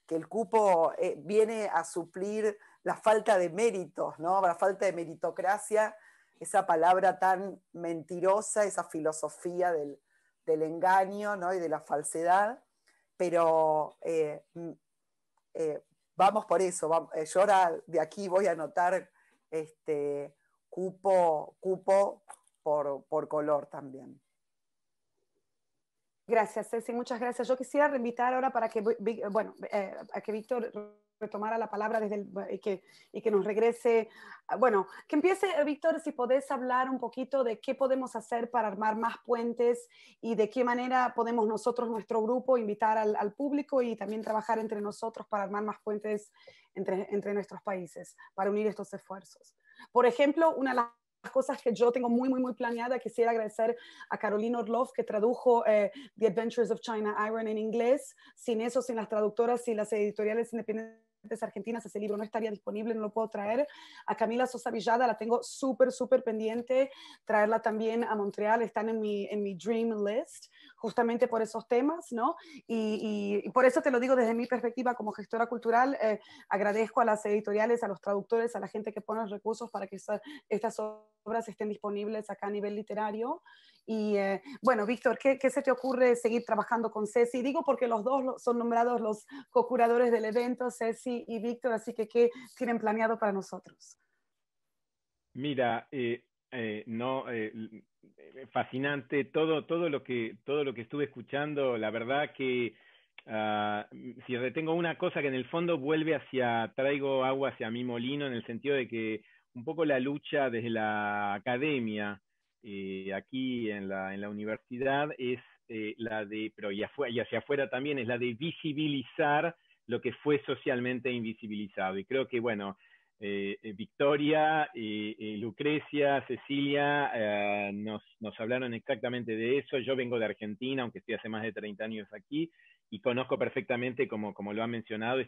el cupo viene a suplir la falta de méritos, ¿no? La falta de meritocracia, esa palabra tan mentirosa, esa filosofía del engaño, ¿no? Y de la falsedad. Pero vamos por eso. Yo ahora de aquí voy a anotar cupo por color también. Gracias, Ceci, muchas gracias. Yo quisiera reinvitar ahora para que, a que Víctor retomara la palabra y que nos regrese. Bueno, que empiece, Víctor, si podés hablar un poquito de qué podemos hacer para armar más puentes y de qué manera podemos nosotros, nuestro grupo, invitar al público y también trabajar entre nosotros para armar más puentes entre nuestros países, para unir estos esfuerzos. Por ejemplo, una de las cosas que yo tengo muy planeada, quisiera agradecer a Carolina Orloff, que tradujo The Adventures of China Iron en inglés. Sin eso, sin las traductoras y las editoriales independientes argentinas, ese libro no estaría disponible, no lo puedo traer. A Camila Sosa Villada la tengo súper pendiente, traerla también a Montreal, están en mi dream list, justamente por esos temas, ¿no? Y por eso te lo digo desde mi perspectiva como gestora cultural. Agradezco a las editoriales, a los traductores, a la gente que pone los recursos para que estas obras estén disponibles acá a nivel literario. Y bueno, Víctor, ¿qué se te ocurre seguir trabajando con Ceci? Digo porque los dos son nombrados los co-curadores del evento, Ceci y Víctor, así que ¿qué tienen planeado para nosotros? Mira, fascinante todo lo que estuve escuchando. La verdad que si retengo una cosa, que en el fondo traigo agua hacia mi molino, en el sentido de que un poco la lucha desde la academia aquí en la universidad es pero y hacia afuera también, es la de visibilizar lo que fue socialmente invisibilizado. Y creo que, bueno, Victoria, Lucrecia, Cecilia nos hablaron exactamente de eso. Yo vengo de Argentina, aunque estoy hace más de 30 años aquí, y conozco perfectamente, como lo han mencionado,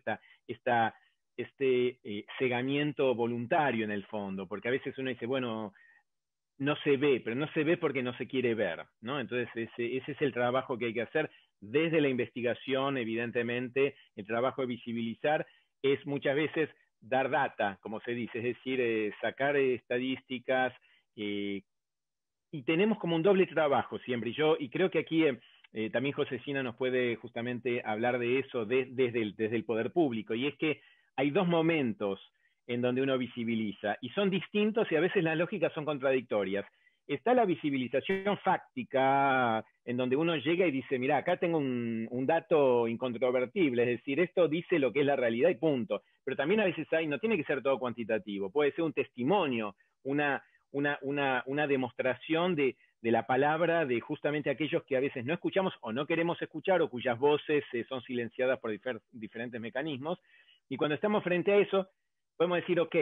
este cegamiento voluntario en el fondo, porque a veces uno dice, bueno, no se ve, pero no se ve porque no se quiere ver, ¿no? Entonces ese es el trabajo que hay que hacer desde la investigación. Evidentemente, el trabajo de visibilizar es muchas veces dar data, como se dice, es decir, sacar estadísticas, y tenemos como un doble trabajo siempre, y creo que aquí también Josefina nos puede justamente hablar de eso desde el poder público, y es que hay dos momentos en donde uno visibiliza, y son distintos y a veces las lógicas son contradictorias. Está la visibilización fáctica, en donde uno llega y dice, mira, acá tengo un dato incontrovertible, es decir, esto dice lo que es la realidad y punto. Pero también a veces no tiene que ser todo cuantitativo, puede ser un testimonio, una demostración de la palabra de justamente aquellos que a veces no escuchamos o no queremos escuchar o cuyas voces son silenciadas por diferentes mecanismos. Y cuando estamos frente a eso, podemos decir, ok,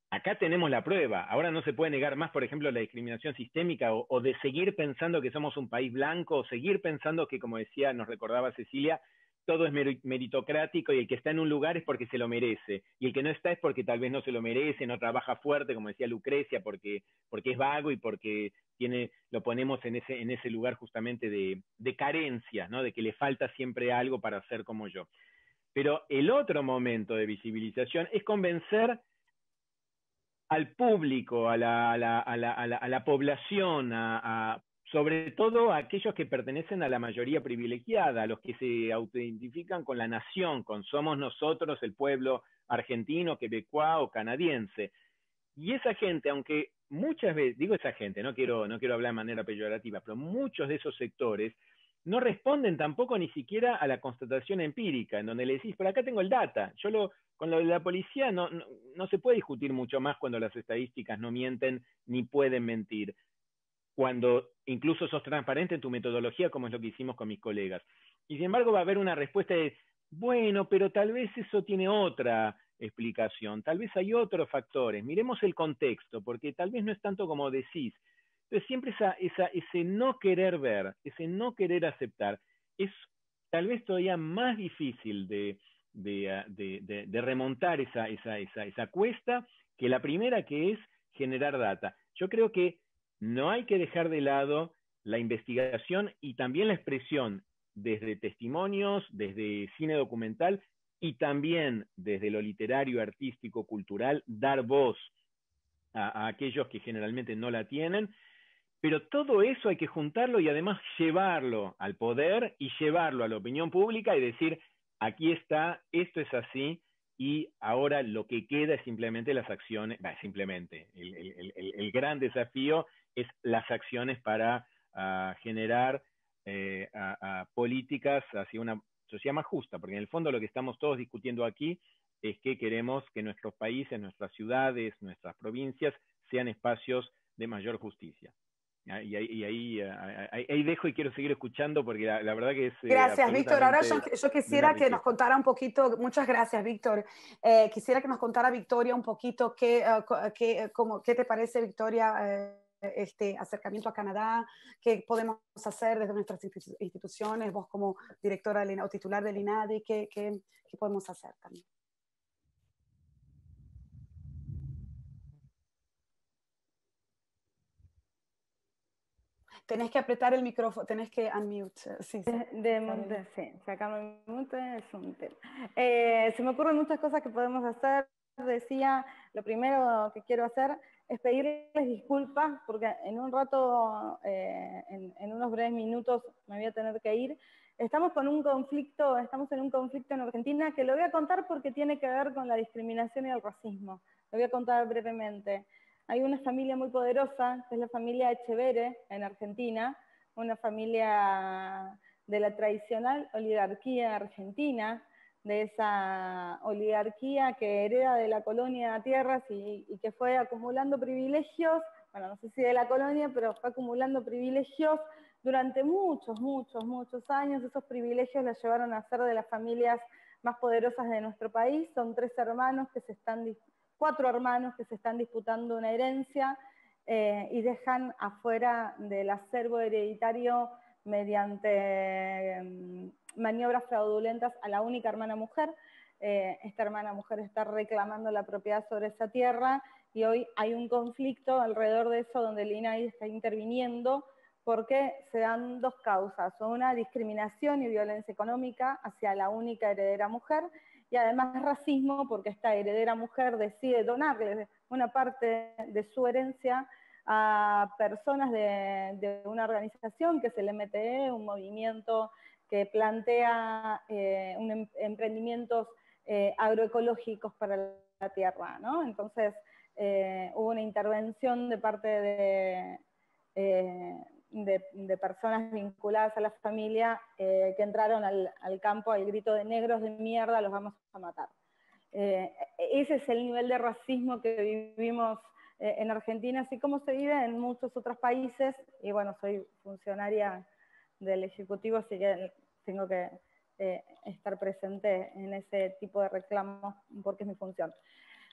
acá tenemos la prueba, ahora no se puede negar más, por ejemplo, la discriminación sistémica o de seguir pensando que somos un país blanco, o seguir pensando que, como decía, nos recordaba Cecilia, todo es meritocrático y el que está en un lugar es porque se lo merece, y el que no está es porque tal vez no se lo merece, no trabaja fuerte, como decía Lucrecia, porque es vago y porque lo ponemos en ese lugar justamente de carencia, ¿no? De que le falta siempre algo para ser como yo. Pero el otro momento de visibilización es convencer al público, a la población, sobre todo a aquellos que pertenecen a la mayoría privilegiada, a los que se autoidentifican con la nación, con somos nosotros el pueblo argentino, quebecois o canadiense. Y esa gente, aunque muchas veces, digo esa gente, no quiero hablar de manera peyorativa, pero muchos de esos sectores no responden tampoco ni siquiera a la constatación empírica, en donde le decís, por acá tengo el data. Con lo de la policía no se puede discutir mucho más cuando las estadísticas no mienten ni pueden mentir. Cuando incluso sos transparente en tu metodología, como es lo que hicimos con mis colegas. Y sin embargo va a haber una respuesta de, bueno, pero tal vez eso tiene otra explicación, tal vez hay otros factores, miremos el contexto, porque tal vez no es tanto como decís. Entonces siempre ese no querer ver, ese no querer aceptar, es tal vez todavía más difícil de remontar esa cuesta que la primera, que es generar data. Yo creo que no hay que dejar de lado la investigación y también la expresión desde testimonios, desde cine documental y también desde lo literario, artístico, cultural, dar voz a aquellos que generalmente no la tienen. Pero todo eso hay que juntarlo y además llevarlo al poder y llevarlo a la opinión pública y decir, aquí está, esto es así, y ahora lo que queda es simplemente las acciones, simplemente, el gran desafío es las acciones para generar políticas hacia una sociedad más justa, porque en el fondo lo que estamos todos discutiendo aquí es que queremos que nuestros países, nuestras ciudades, nuestras provincias sean espacios de mayor justicia. Y ahí dejo y quiero seguir escuchando porque la verdad que es... Gracias, Víctor. Ahora yo quisiera que nos contara un poquito, muchas gracias, Víctor. Quisiera que nos contara Victoria un poquito qué te parece, Victoria, este acercamiento a Canadá, qué podemos hacer desde nuestras instituciones, vos como directora o titular del INADI, qué podemos hacer también. Tenés que apretar el micrófono, tenés que unmute. Sí, sí, sacarme el mute es un tema. Se me ocurren muchas cosas que podemos hacer. Decía, lo primero que quiero hacer es pedirles disculpas, porque en un rato, en unos breves minutos me voy a tener que ir. Estamos en un conflicto en Argentina que lo voy a contar porque tiene que ver con la discriminación y el racismo. Lo voy a contar brevemente. Hay una familia muy poderosa, que es la familia Echevere en Argentina, una familia de la tradicional oligarquía argentina, de esa oligarquía que hereda de la colonia de tierras y que fue acumulando privilegios, bueno, no sé si de la colonia, pero fue acumulando privilegios durante muchos años. Esos privilegios la llevaron a ser de las familias más poderosas de nuestro país. Son cuatro hermanos que se están disputando una herencia y dejan afuera del acervo hereditario mediante maniobras fraudulentas a la única hermana mujer. Esta hermana mujer está reclamando la propiedad sobre esa tierra y hoy hay un conflicto alrededor de eso donde el INADI está interviniendo porque se dan dos causas, una discriminación y violencia económica hacia la única heredera mujer y además racismo porque esta heredera mujer decide donarle una parte de su herencia a personas de una organización que es el MTE, un movimiento que plantea emprendimientos agroecológicos para la tierra, ¿no? Entonces hubo una intervención de parte de personas vinculadas a la familia que entraron al campo al grito de negros de mierda, los vamos a matar. Ese es el nivel de racismo que vivimos en Argentina, así como se vive en muchos otros países, y bueno, soy funcionaria del Ejecutivo, así que tengo que estar presente en ese tipo de reclamos porque es mi función.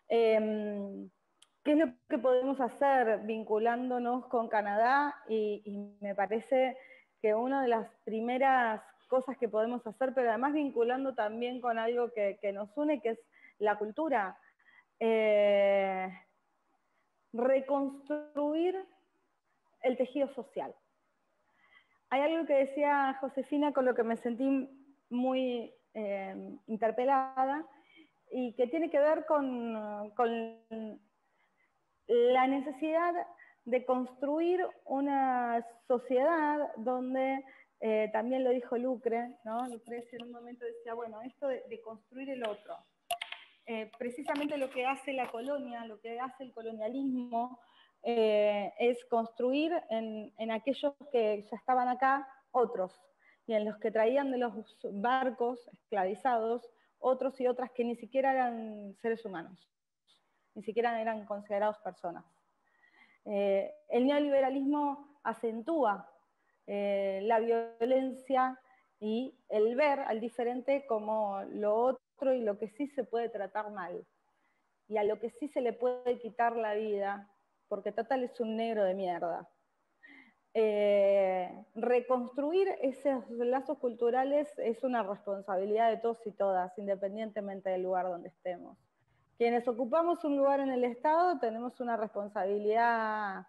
¿Qué es lo que podemos hacer vinculándonos con Canadá? Y me parece que una de las primeras cosas que podemos hacer, pero además vinculando también con algo que nos une, que es la cultura, reconstruir el tejido social. Hay algo que decía Josefina con lo que me sentí muy interpelada y que tiene que ver con la necesidad de construir una sociedad donde, también lo dijo Lucre, ¿no? Lucrecia en un momento decía, bueno, esto de construir el otro. Precisamente lo que hace la colonia, lo que hace el colonialismo, es construir en aquellos que ya estaban acá otros, y en los que traían de los barcos esclavizados otros y otras que ni siquiera eran seres humanos, ni siquiera eran considerados personas. El neoliberalismo acentúa la violencia y el ver al diferente como lo otro y lo que sí se puede tratar mal, y a lo que sí se le puede quitar la vida, porque total es un negro de mierda. Reconstruir esos lazos culturales es una responsabilidad de todos y todas, independientemente del lugar donde estemos. Quienes ocupamos un lugar en el Estado tenemos una responsabilidad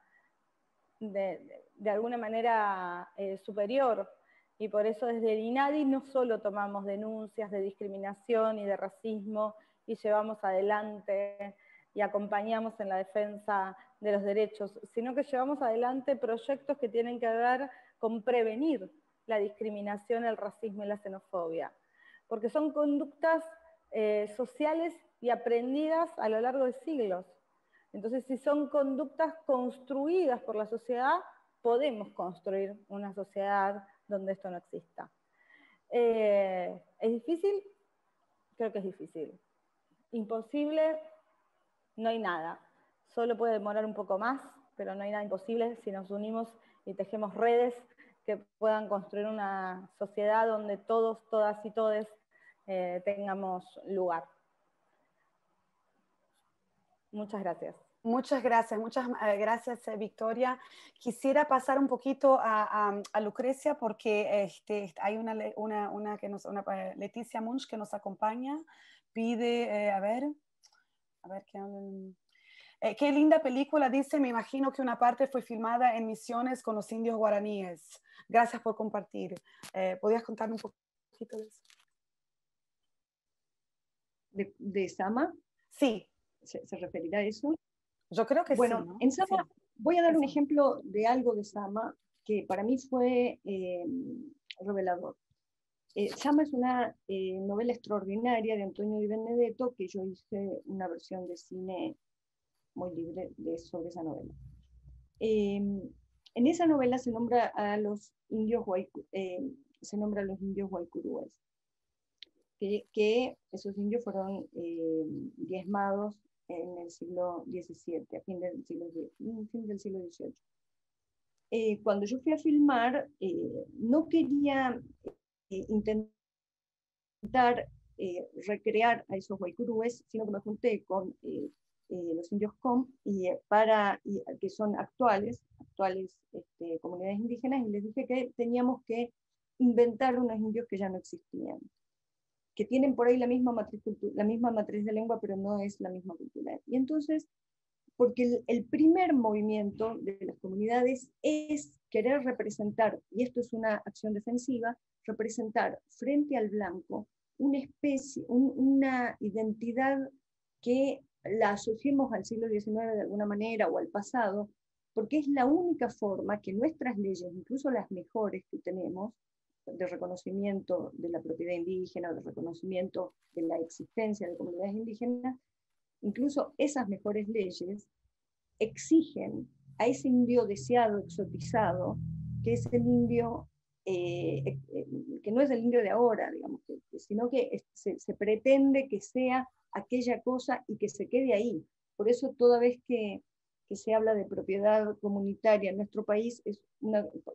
de alguna manera superior, y por eso desde el INADI no solo tomamos denuncias de discriminación y de racismo y llevamos adelante y acompañamos en la defensa de los derechos, sino que llevamos adelante proyectos que tienen que ver con prevenir la discriminación, el racismo y la xenofobia, porque son conductas sociales y aprendidas a lo largo de siglos. Entonces, si son conductas construidas por la sociedad, podemos construir una sociedad donde esto no exista. ¿Es difícil? Creo que es difícil. Imposible, no hay nada. Solo puede demorar un poco más, pero no hay nada imposible si nos unimos y tejemos redes que puedan construir una sociedad donde todos, todas y todes tengamos lugar. Muchas gracias. Muchas gracias, Victoria. Quisiera pasar un poquito a Lucrecia porque hay Leticia Munch que nos acompaña. Pide, qué linda película, dice, me imagino que una parte fue filmada en Misiones con los indios guaraníes. Gracias por compartir. ¿Podrías contarme un poquito de eso? ¿De Sama? Sí. ¿Se referirá a eso? Yo creo que bueno, sí, ¿no? En Sama, sí. Voy a dar un Sama. ejemplo de algo de Sama que para mí fue revelador. Sama es una novela extraordinaria de Antonio Di Benedetto que yo hice una versión de cine muy libre sobre esa novela. En esa novela se nombra a los indios guaycurúes, que esos indios fueron diezmados en el siglo XVII, a fin del siglo XVIII. Cuando yo fui a filmar, no quería intentar recrear a esos guaycurúes, sino que me junté con los indios Com, que son actuales comunidades indígenas, y les dije que teníamos que inventar unos indios que ya no existían, que tienen por ahí la misma matriz de lengua, pero no es la misma cultura. Y entonces, porque el primer movimiento de las comunidades es querer representar, y esto es una acción defensiva, representar frente al blanco una especie, una identidad que la asociemos al siglo XIX de alguna manera o al pasado, porque es la única forma que nuestras leyes, incluso las mejores que tenemos, de reconocimiento de la propiedad indígena, de reconocimiento de la existencia de comunidades indígenas, incluso esas mejores leyes exigen a ese indio deseado, exotizado, que es el indio, que no es el indio de ahora, digamos, sino que se pretende que sea aquella cosa y que se quede ahí. Por eso toda vez que se habla de propiedad comunitaria en nuestro país,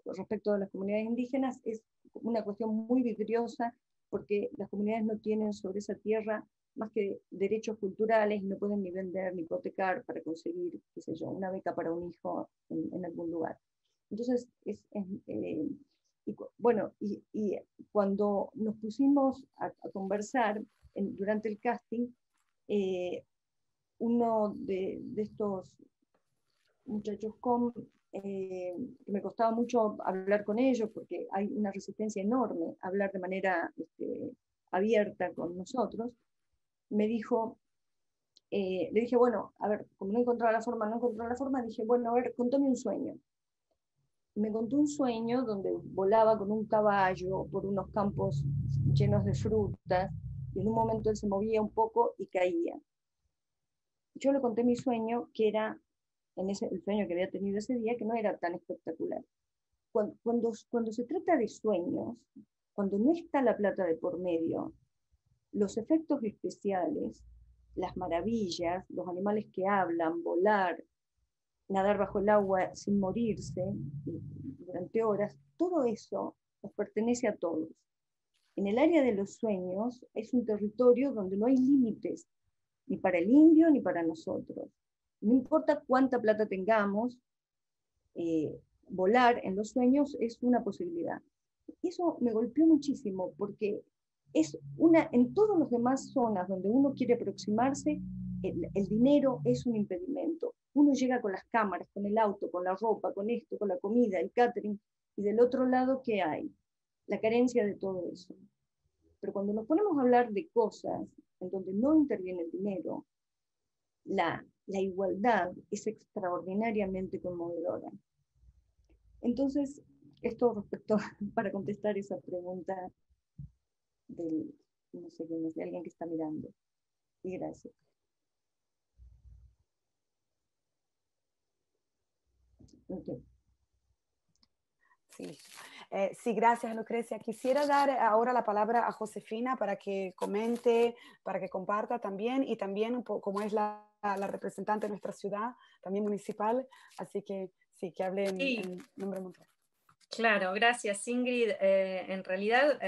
respecto a las comunidades indígenas, es una cuestión muy vidriosa, porque las comunidades no tienen sobre esa tierra más que derechos culturales y no pueden ni vender ni hipotecar para conseguir, qué sé yo, una beca para un hijo en algún lugar. Entonces, y cuando nos pusimos a conversar durante el casting, uno de estos muchachos que me costaba mucho hablar con ellos porque hay una resistencia enorme a hablar de manera abierta con nosotros, me dijo, le dije, bueno, a ver, como no encontraba la forma, dije, bueno, a ver, contame un sueño. Me contó un sueño donde volaba con un caballo por unos campos llenos de frutas, y en un momento él se movía un poco y caía. Yo le conté mi sueño, que era el sueño que había tenido ese día, que no era tan espectacular. Cuando se trata de sueños, cuando no está la plata de por medio, los efectos especiales, las maravillas, los animales que hablan, volar, nadar bajo el agua sin morirse durante horas, todo eso nos pertenece a todos. En el área de los sueños es un territorio donde no hay límites, ni para el indio ni para nosotros. No importa cuánta plata tengamos, volar en los sueños es una posibilidad. Y eso me golpeó muchísimo, porque en todas las demás zonas donde uno quiere aproximarse, el dinero es un impedimento. Uno llega con las cámaras, con el auto, con la ropa, con esto, con la comida, el catering, y del otro lado, ¿qué hay? La carencia de todo eso. Pero cuando nos ponemos a hablar de cosas en donde no interviene el dinero, la igualdad es extraordinariamente conmovedora. Entonces, esto respecto, para contestar esa pregunta no sé quién es, de alguien que está mirando. Y gracias. Okay. Sí. Sí, gracias, Lucrecia. Quisiera dar ahora la palabra a Josefina para que comente, para que comparta también, y también un poco, como es la representante de nuestra ciudad, también municipal, así que sí, que hable en nombre de Montreal. Claro, gracias Ingrid. En realidad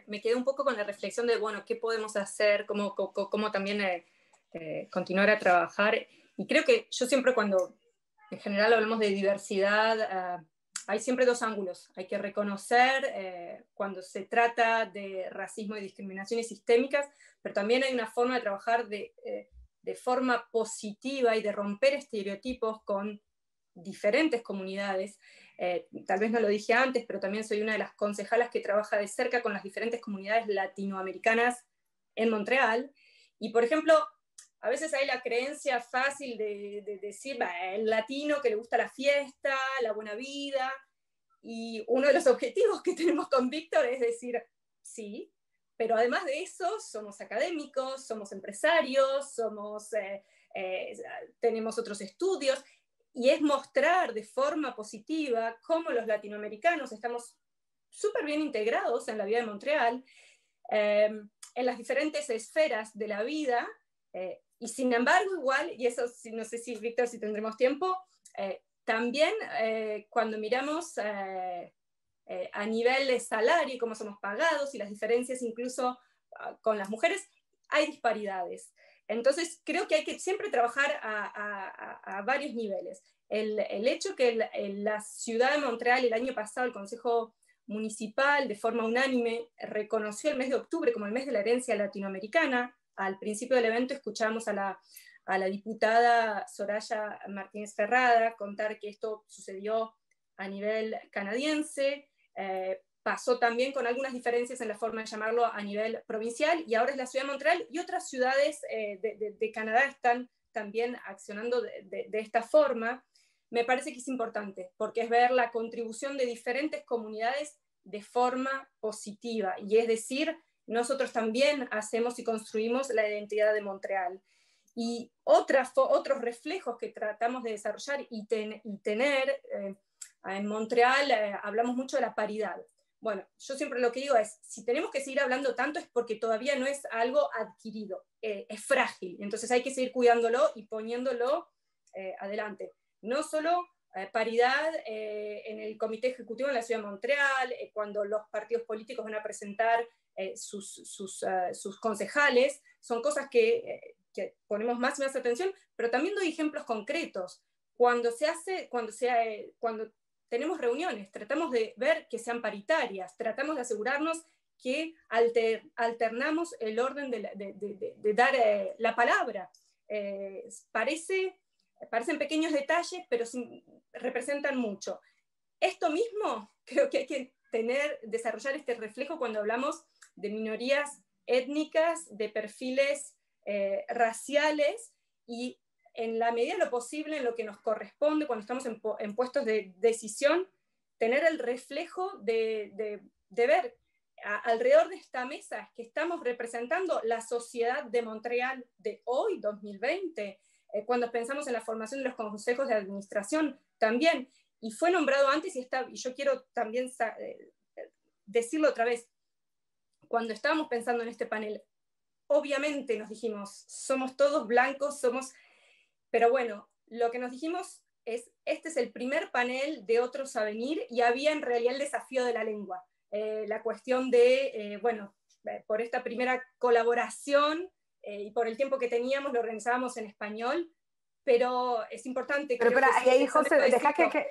me quedé un poco con la reflexión de, bueno, ¿qué podemos hacer? ¿Cómo también continuar a trabajar? Y creo que yo siempre cuando en general hablamos de diversidad, hay siempre dos ángulos. Hay que reconocer cuando se trata de racismo y discriminaciones sistémicas, pero también hay una forma de trabajar de forma positiva y de romper estereotipos con diferentes comunidades. Tal vez no lo dije antes, pero también soy una de las concejalas que trabaja de cerca con las diferentes comunidades latinoamericanas en Montreal. Y, por ejemplo, a veces hay la creencia fácil de decir, el latino que le gusta la fiesta, la buena vida, y uno de los objetivos que tenemos con Víctor es decir, sí, pero además de eso somos académicos, somos empresarios, tenemos otros estudios, y es mostrar de forma positiva cómo los latinoamericanos estamos súper bien integrados en la vida de Montreal, en las diferentes esferas de la vida, y sin embargo igual, y eso no sé si Víctor, si tendremos tiempo, también cuando miramos a nivel de salario y cómo somos pagados y las diferencias incluso con las mujeres, hay disparidades. Entonces creo que hay que siempre trabajar a varios niveles. El hecho que la ciudad de Montreal el año pasado, el Consejo Municipal de forma unánime reconoció el mes de octubre como el mes de la herencia latinoamericana. Al principio del evento escuchamos a la diputada Soraya Martínez Ferrada contar que esto sucedió a nivel canadiense, pasó también con algunas diferencias en la forma de llamarlo a nivel provincial, y ahora es la ciudad de Montreal, y otras ciudades de Canadá están también accionando de esta forma. Me parece que es importante, porque es ver la contribución de diferentes comunidades de forma positiva, y es decir, nosotros también hacemos y construimos la identidad de Montreal. Y otros reflejos que tratamos de desarrollar y tener, en Montreal hablamos mucho de la paridad. Bueno, yo siempre lo que digo es, si tenemos que seguir hablando tanto es porque todavía no es algo adquirido, es frágil, entonces hay que seguir cuidándolo y poniéndolo adelante. No solo paridad en el comité ejecutivo en la ciudad de Montreal, cuando los partidos políticos van a presentar sus concejales, son cosas que ponemos más y más atención, pero también doy ejemplos concretos. Cuando tenemos reuniones, tratamos de ver que sean paritarias, tratamos de asegurarnos que alternamos el orden de dar la palabra. Parecen pequeños detalles, pero representan mucho. Esto mismo creo que hay que desarrollar este reflejo cuando hablamos de minorías étnicas, de perfiles raciales, y en la medida de lo posible, en lo que nos corresponde, cuando estamos en puestos de decisión, tener el reflejo de ver alrededor de esta mesa que estamos representando la sociedad de Montreal de hoy, 2020, cuando pensamos en la formación de los consejos de administración también, y fue nombrado antes y yo quiero también decirlo otra vez, cuando estábamos pensando en este panel, obviamente nos dijimos, somos todos blancos, pero bueno, lo que nos dijimos es, este es el primer panel de otros a venir, y había en realidad el desafío de la lengua, la cuestión de, por esta primera colaboración y por el tiempo que teníamos, lo organizábamos en español, pero es importante. Pero espera, ahí, José, deja que...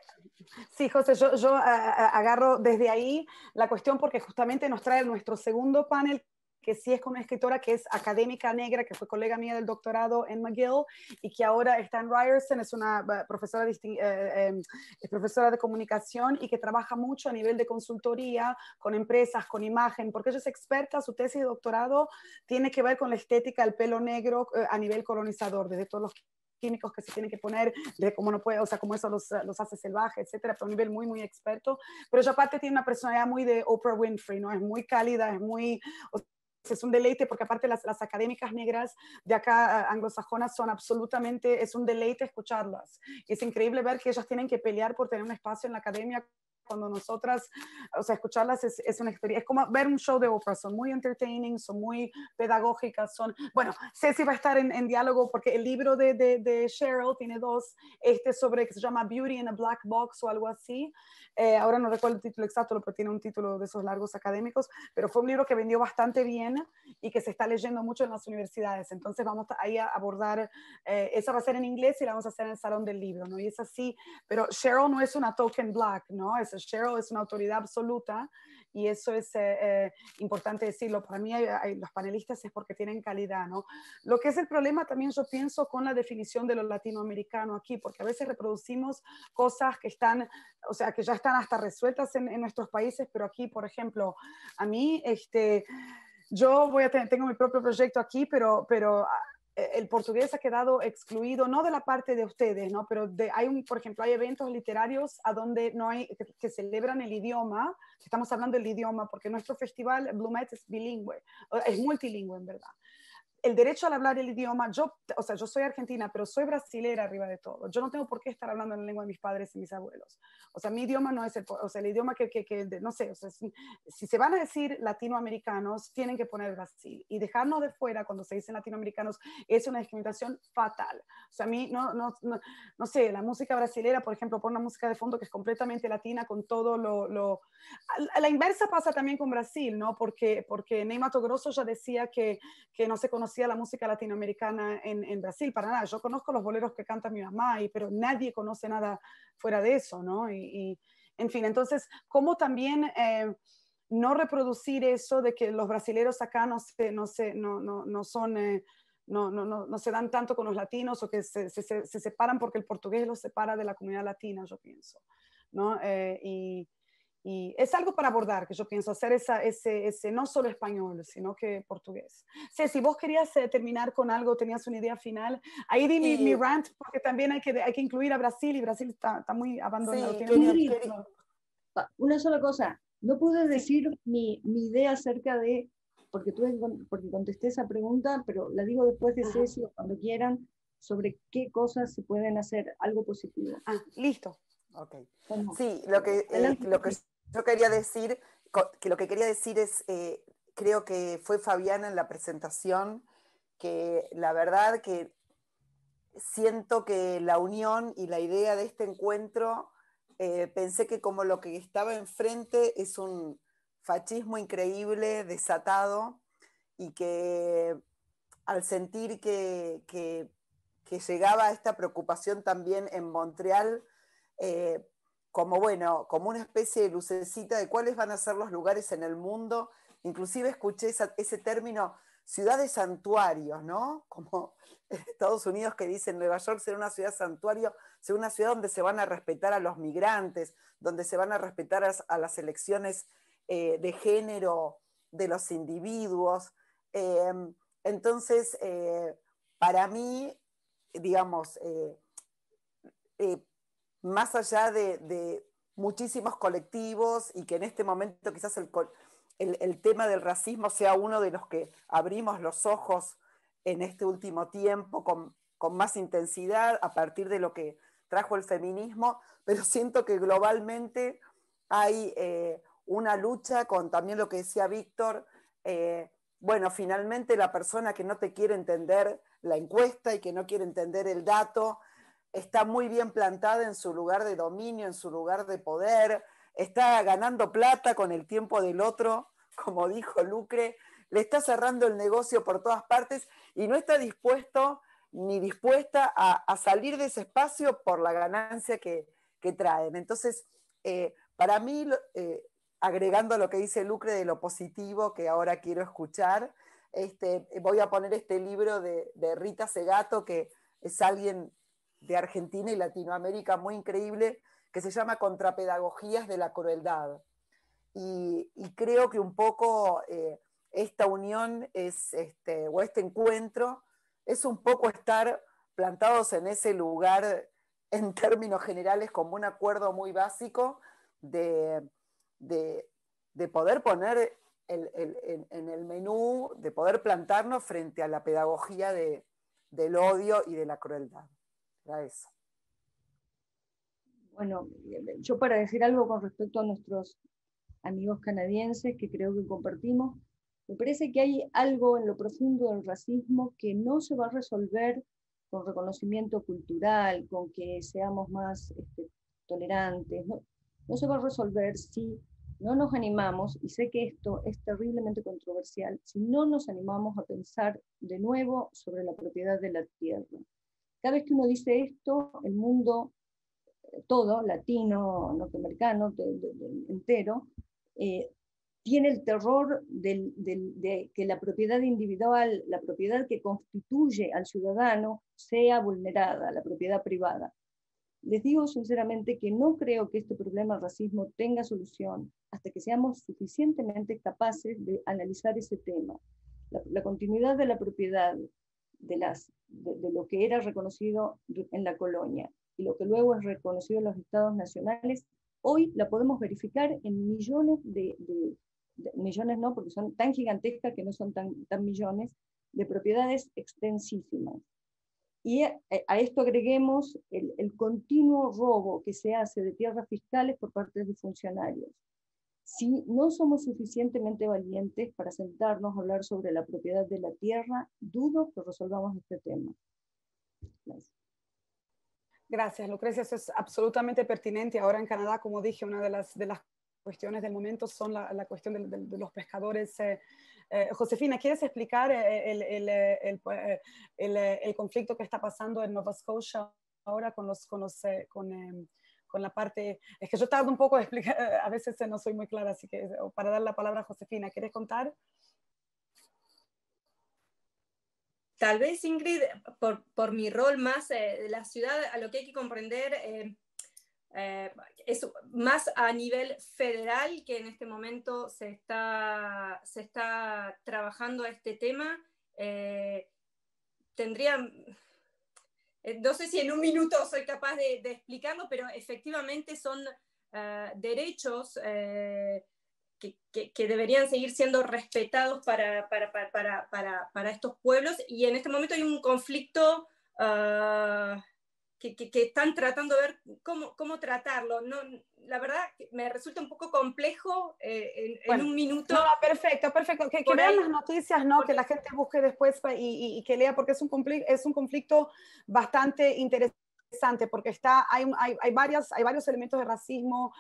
Sí, José, yo agarro desde ahí la cuestión, porque justamente nos trae nuestro segundo panel, que sí es con una escritora que es académica negra, que fue colega mía del doctorado en McGill y que ahora está en Ryerson, es una profesora, es profesora de comunicación y que trabaja mucho a nivel de consultoría con empresas, con imagen, porque ella es experta, su tesis de doctorado tiene que ver con la estética del pelo negro a nivel colonizador, desde todos los químicos que se tienen que poner, de cómo no puede, o sea, cómo eso los hace salvajes, etcétera, pero a un nivel muy, muy experto. Pero ella aparte tiene una personalidad muy de Oprah Winfrey, ¿no? Es muy cálida, es muy... es un deleite, porque aparte las académicas negras de acá anglosajonas son absolutamente, es un deleite escucharlas. Y es increíble ver que ellas tienen que pelear por tener un espacio en la academia, cuando nosotras, o sea, escucharlas es una experiencia, es como ver un show de Oprah, son muy entertaining, son muy pedagógicas, bueno, Ceci va a estar en diálogo, porque el libro de Cheryl tiene dos, sobre, que se llama Beauty in a Black Box o algo así, ahora no recuerdo el título exacto, pero tiene un título de esos largos académicos, pero fue un libro que vendió bastante bien y que se está leyendo mucho en las universidades, entonces vamos ahí a abordar, esa va a ser en inglés y la vamos a hacer en el Salón del Libro, ¿no? Y es así, pero Cheryl no es una token black, ¿no? Cheryl es una autoridad absoluta y eso es importante decirlo. Para mí los panelistas es porque tienen calidad, ¿no? Lo que es el problema también yo pienso con la definición de lo latinoamericano aquí, porque a veces reproducimos cosas que están, o sea, que ya están hasta resueltas en nuestros países, pero aquí, por ejemplo, a mí, yo tengo mi propio proyecto aquí, pero el portugués ha quedado excluido, no de la parte de ustedes, ¿no? Pero por ejemplo, hay eventos literarios a donde no hay, que celebran el idioma, estamos hablando del idioma, porque nuestro festival Blumet es bilingüe, es multilingüe en verdad. El derecho al hablar el idioma, yo soy argentina, pero soy brasilera arriba de todo. Yo no tengo por qué estar hablando en la lengua de mis padres y mis abuelos. O sea, mi idioma no es el idioma no sé, o sea, si se van a decir latinoamericanos, tienen que poner Brasil. Y dejarnos de fuera cuando se dicen latinoamericanos es una discriminación fatal. O sea, a mí, no sé, la música brasilera, por ejemplo, pone una música de fondo que es completamente latina con todo a la inversa pasa también con Brasil, ¿no? Porque Ney Matogrosso ya decía que no se conocía la música latinoamericana en Brasil, para nada. Yo conozco los boleros que canta mi mamá, pero nadie conoce nada fuera de eso, ¿no? En fin, entonces, ¿cómo también no reproducir eso de que los brasileros acá no se dan tanto con los latinos, o que se separan porque el portugués los separa de la comunidad latina, yo pienso, ¿no? Y es algo para abordar, que yo pienso, hacer ese no solo español, sino que portugués. Ceci, vos querías terminar con algo, tenías una idea final. Ahí di mi rant, porque también hay que incluir a Brasil, y Brasil está muy abandonado. Sí, una sola cosa, no pude decir mi idea acerca de porque contesté esa pregunta, pero la digo después de Ceci o cuando quieran, sobre qué cosas se pueden hacer, algo positivo. Listo. Ok. Bueno, Sí, lo que yo quería decir, es, creo que fue Fabiana en la presentación, que la verdad que siento que la unión y la idea de este encuentro, pensé que como lo que estaba enfrente es un fascismo increíble, desatado, y que al sentir que llegaba esta preocupación también en Montreal, como una especie de lucecita de cuáles van a ser los lugares en el mundo. Inclusive escuché ese término, ciudades santuarios, ¿no? Como en Estados Unidos que dicen Nueva York será una ciudad santuario, será una ciudad donde se van a respetar a los migrantes, donde se van a respetar a las elecciones de género de los individuos. Entonces, para mí, digamos, más allá de muchísimos colectivos y que en este momento quizás el tema del racismo sea uno de los que abrimos los ojos en este último tiempo con más intensidad a partir de lo que trajo el feminismo, pero siento que globalmente hay una lucha con también lo que decía Víctor, bueno, finalmente la persona que no te quiere entender la encuesta y que no quiere entender el dato, está muy bien plantada en su lugar de dominio, en su lugar de poder, está ganando plata con el tiempo del otro, como dijo Lucre, le está cerrando el negocio por todas partes y no está dispuesto ni dispuesta a salir de ese espacio por la ganancia que traen. Entonces, para mí, agregando a lo que dice Lucre de lo positivo que ahora quiero escuchar, voy a poner este libro de Rita Segato, que es alguien de Argentina y Latinoamérica muy increíble, que se llama Contrapedagogías de la Crueldad. Y creo que un poco esta unión o este encuentro es un poco estar plantados en ese lugar en términos generales como un acuerdo muy básico de poder poner en el menú, de poder plantarnos frente a la pedagogía del odio y de la crueldad. Era eso. Bueno, yo para decir algo con respecto a nuestros amigos canadienses que creo que compartimos, me parece que hay algo en lo profundo del racismo que no se va a resolver con reconocimiento cultural, con que seamos más tolerantes, no se va a resolver si no nos animamos, y sé que esto es terriblemente controversial, si no nos animamos a pensar de nuevo sobre la propiedad de la tierra. Cada vez que uno dice esto, el mundo todo, latino, norteamericano, entero, tiene el terror de que la propiedad individual, la propiedad que constituye al ciudadano, sea vulnerada, la propiedad privada. Les digo sinceramente que no creo que este problema del racismo tenga solución hasta que seamos suficientemente capaces de analizar ese tema. La continuidad de la propiedad de lo que era reconocido en la colonia y lo que luego es reconocido en los estados nacionales, hoy la podemos verificar en millones millones no, porque son tan gigantescas que no son tan millones, de propiedades extensísimas. Y a esto agreguemos el continuo robo que se hace de tierras fiscales por parte de funcionarios. Si no somos suficientemente valientes para sentarnos a hablar sobre la propiedad de la tierra, dudo que resolvamos este tema. Gracias. Gracias, Lucrecia, eso es absolutamente pertinente. Ahora en Canadá, como dije, una de las cuestiones del momento son la cuestión de los pescadores. Josefina, ¿quieres explicar el conflicto que está pasando en Nova Scotia ahora con la parte? Es que yo tardo un poco de explicar, a veces no soy muy clara, así que para dar la palabra a Josefina, ¿quieres contar? Tal vez, Ingrid, por mi rol más de la ciudad, a lo que hay que comprender es más a nivel federal que en este momento se está trabajando este tema. No sé si en un minuto soy capaz de explicarlo, pero efectivamente son derechos que deberían seguir siendo respetados para estos pueblos, y en este momento hay un conflicto que están tratando de ver cómo tratarlo. No, la verdad me resulta un poco complejo en un minuto. No, perfecto. Que vean las noticias, ¿no? Que la gente busque después y que lea, porque es un conflicto bastante interesante, porque hay varios elementos de racismo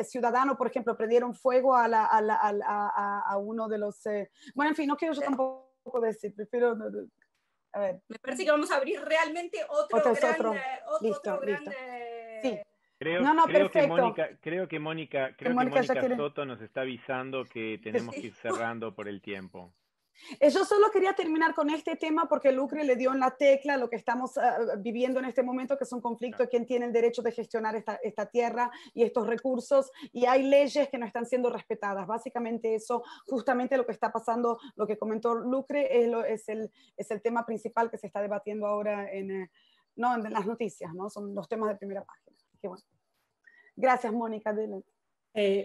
ciudadano. Por ejemplo, prendieron fuego a uno de los... bueno, en fin, no quiero yo tampoco decir, prefiero... A ver. Me parece que vamos a abrir realmente otro gran... Sí. Creo que Mónica Soto nos está avisando que tenemos que ir cerrando por el tiempo. Yo solo quería terminar con este tema porque Lucre le dio en la tecla lo que estamos viviendo en este momento, que es un conflicto de quién tiene el derecho de gestionar esta tierra y estos recursos, y hay leyes que no están siendo respetadas. Básicamente eso, justamente lo que está pasando, lo que comentó Lucre, es el tema principal que se está debatiendo ahora en las noticias, ¿no? Son los temas de primera página. Qué bueno. Gracias, Mónica.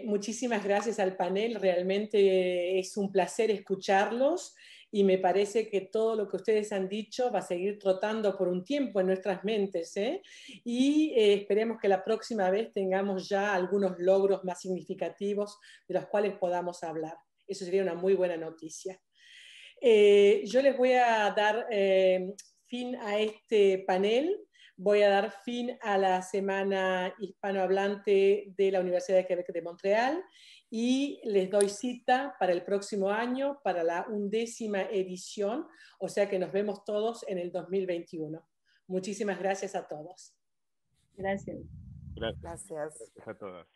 Muchísimas gracias al panel, realmente es un placer escucharlos y me parece que todo lo que ustedes han dicho va a seguir trotando por un tiempo en nuestras mentes, y esperemos que la próxima vez tengamos ya algunos logros más significativos de los cuales podamos hablar. Eso sería una muy buena noticia. Yo les voy a dar fin a este panel. Voy a dar fin a la Semana Hispanohablante de la Universidad de Quebec de Montreal y les doy cita para el próximo año, para la 11ª edición, o sea que nos vemos todos en el 2021. Muchísimas gracias a todos. Gracias. Gracias a todos.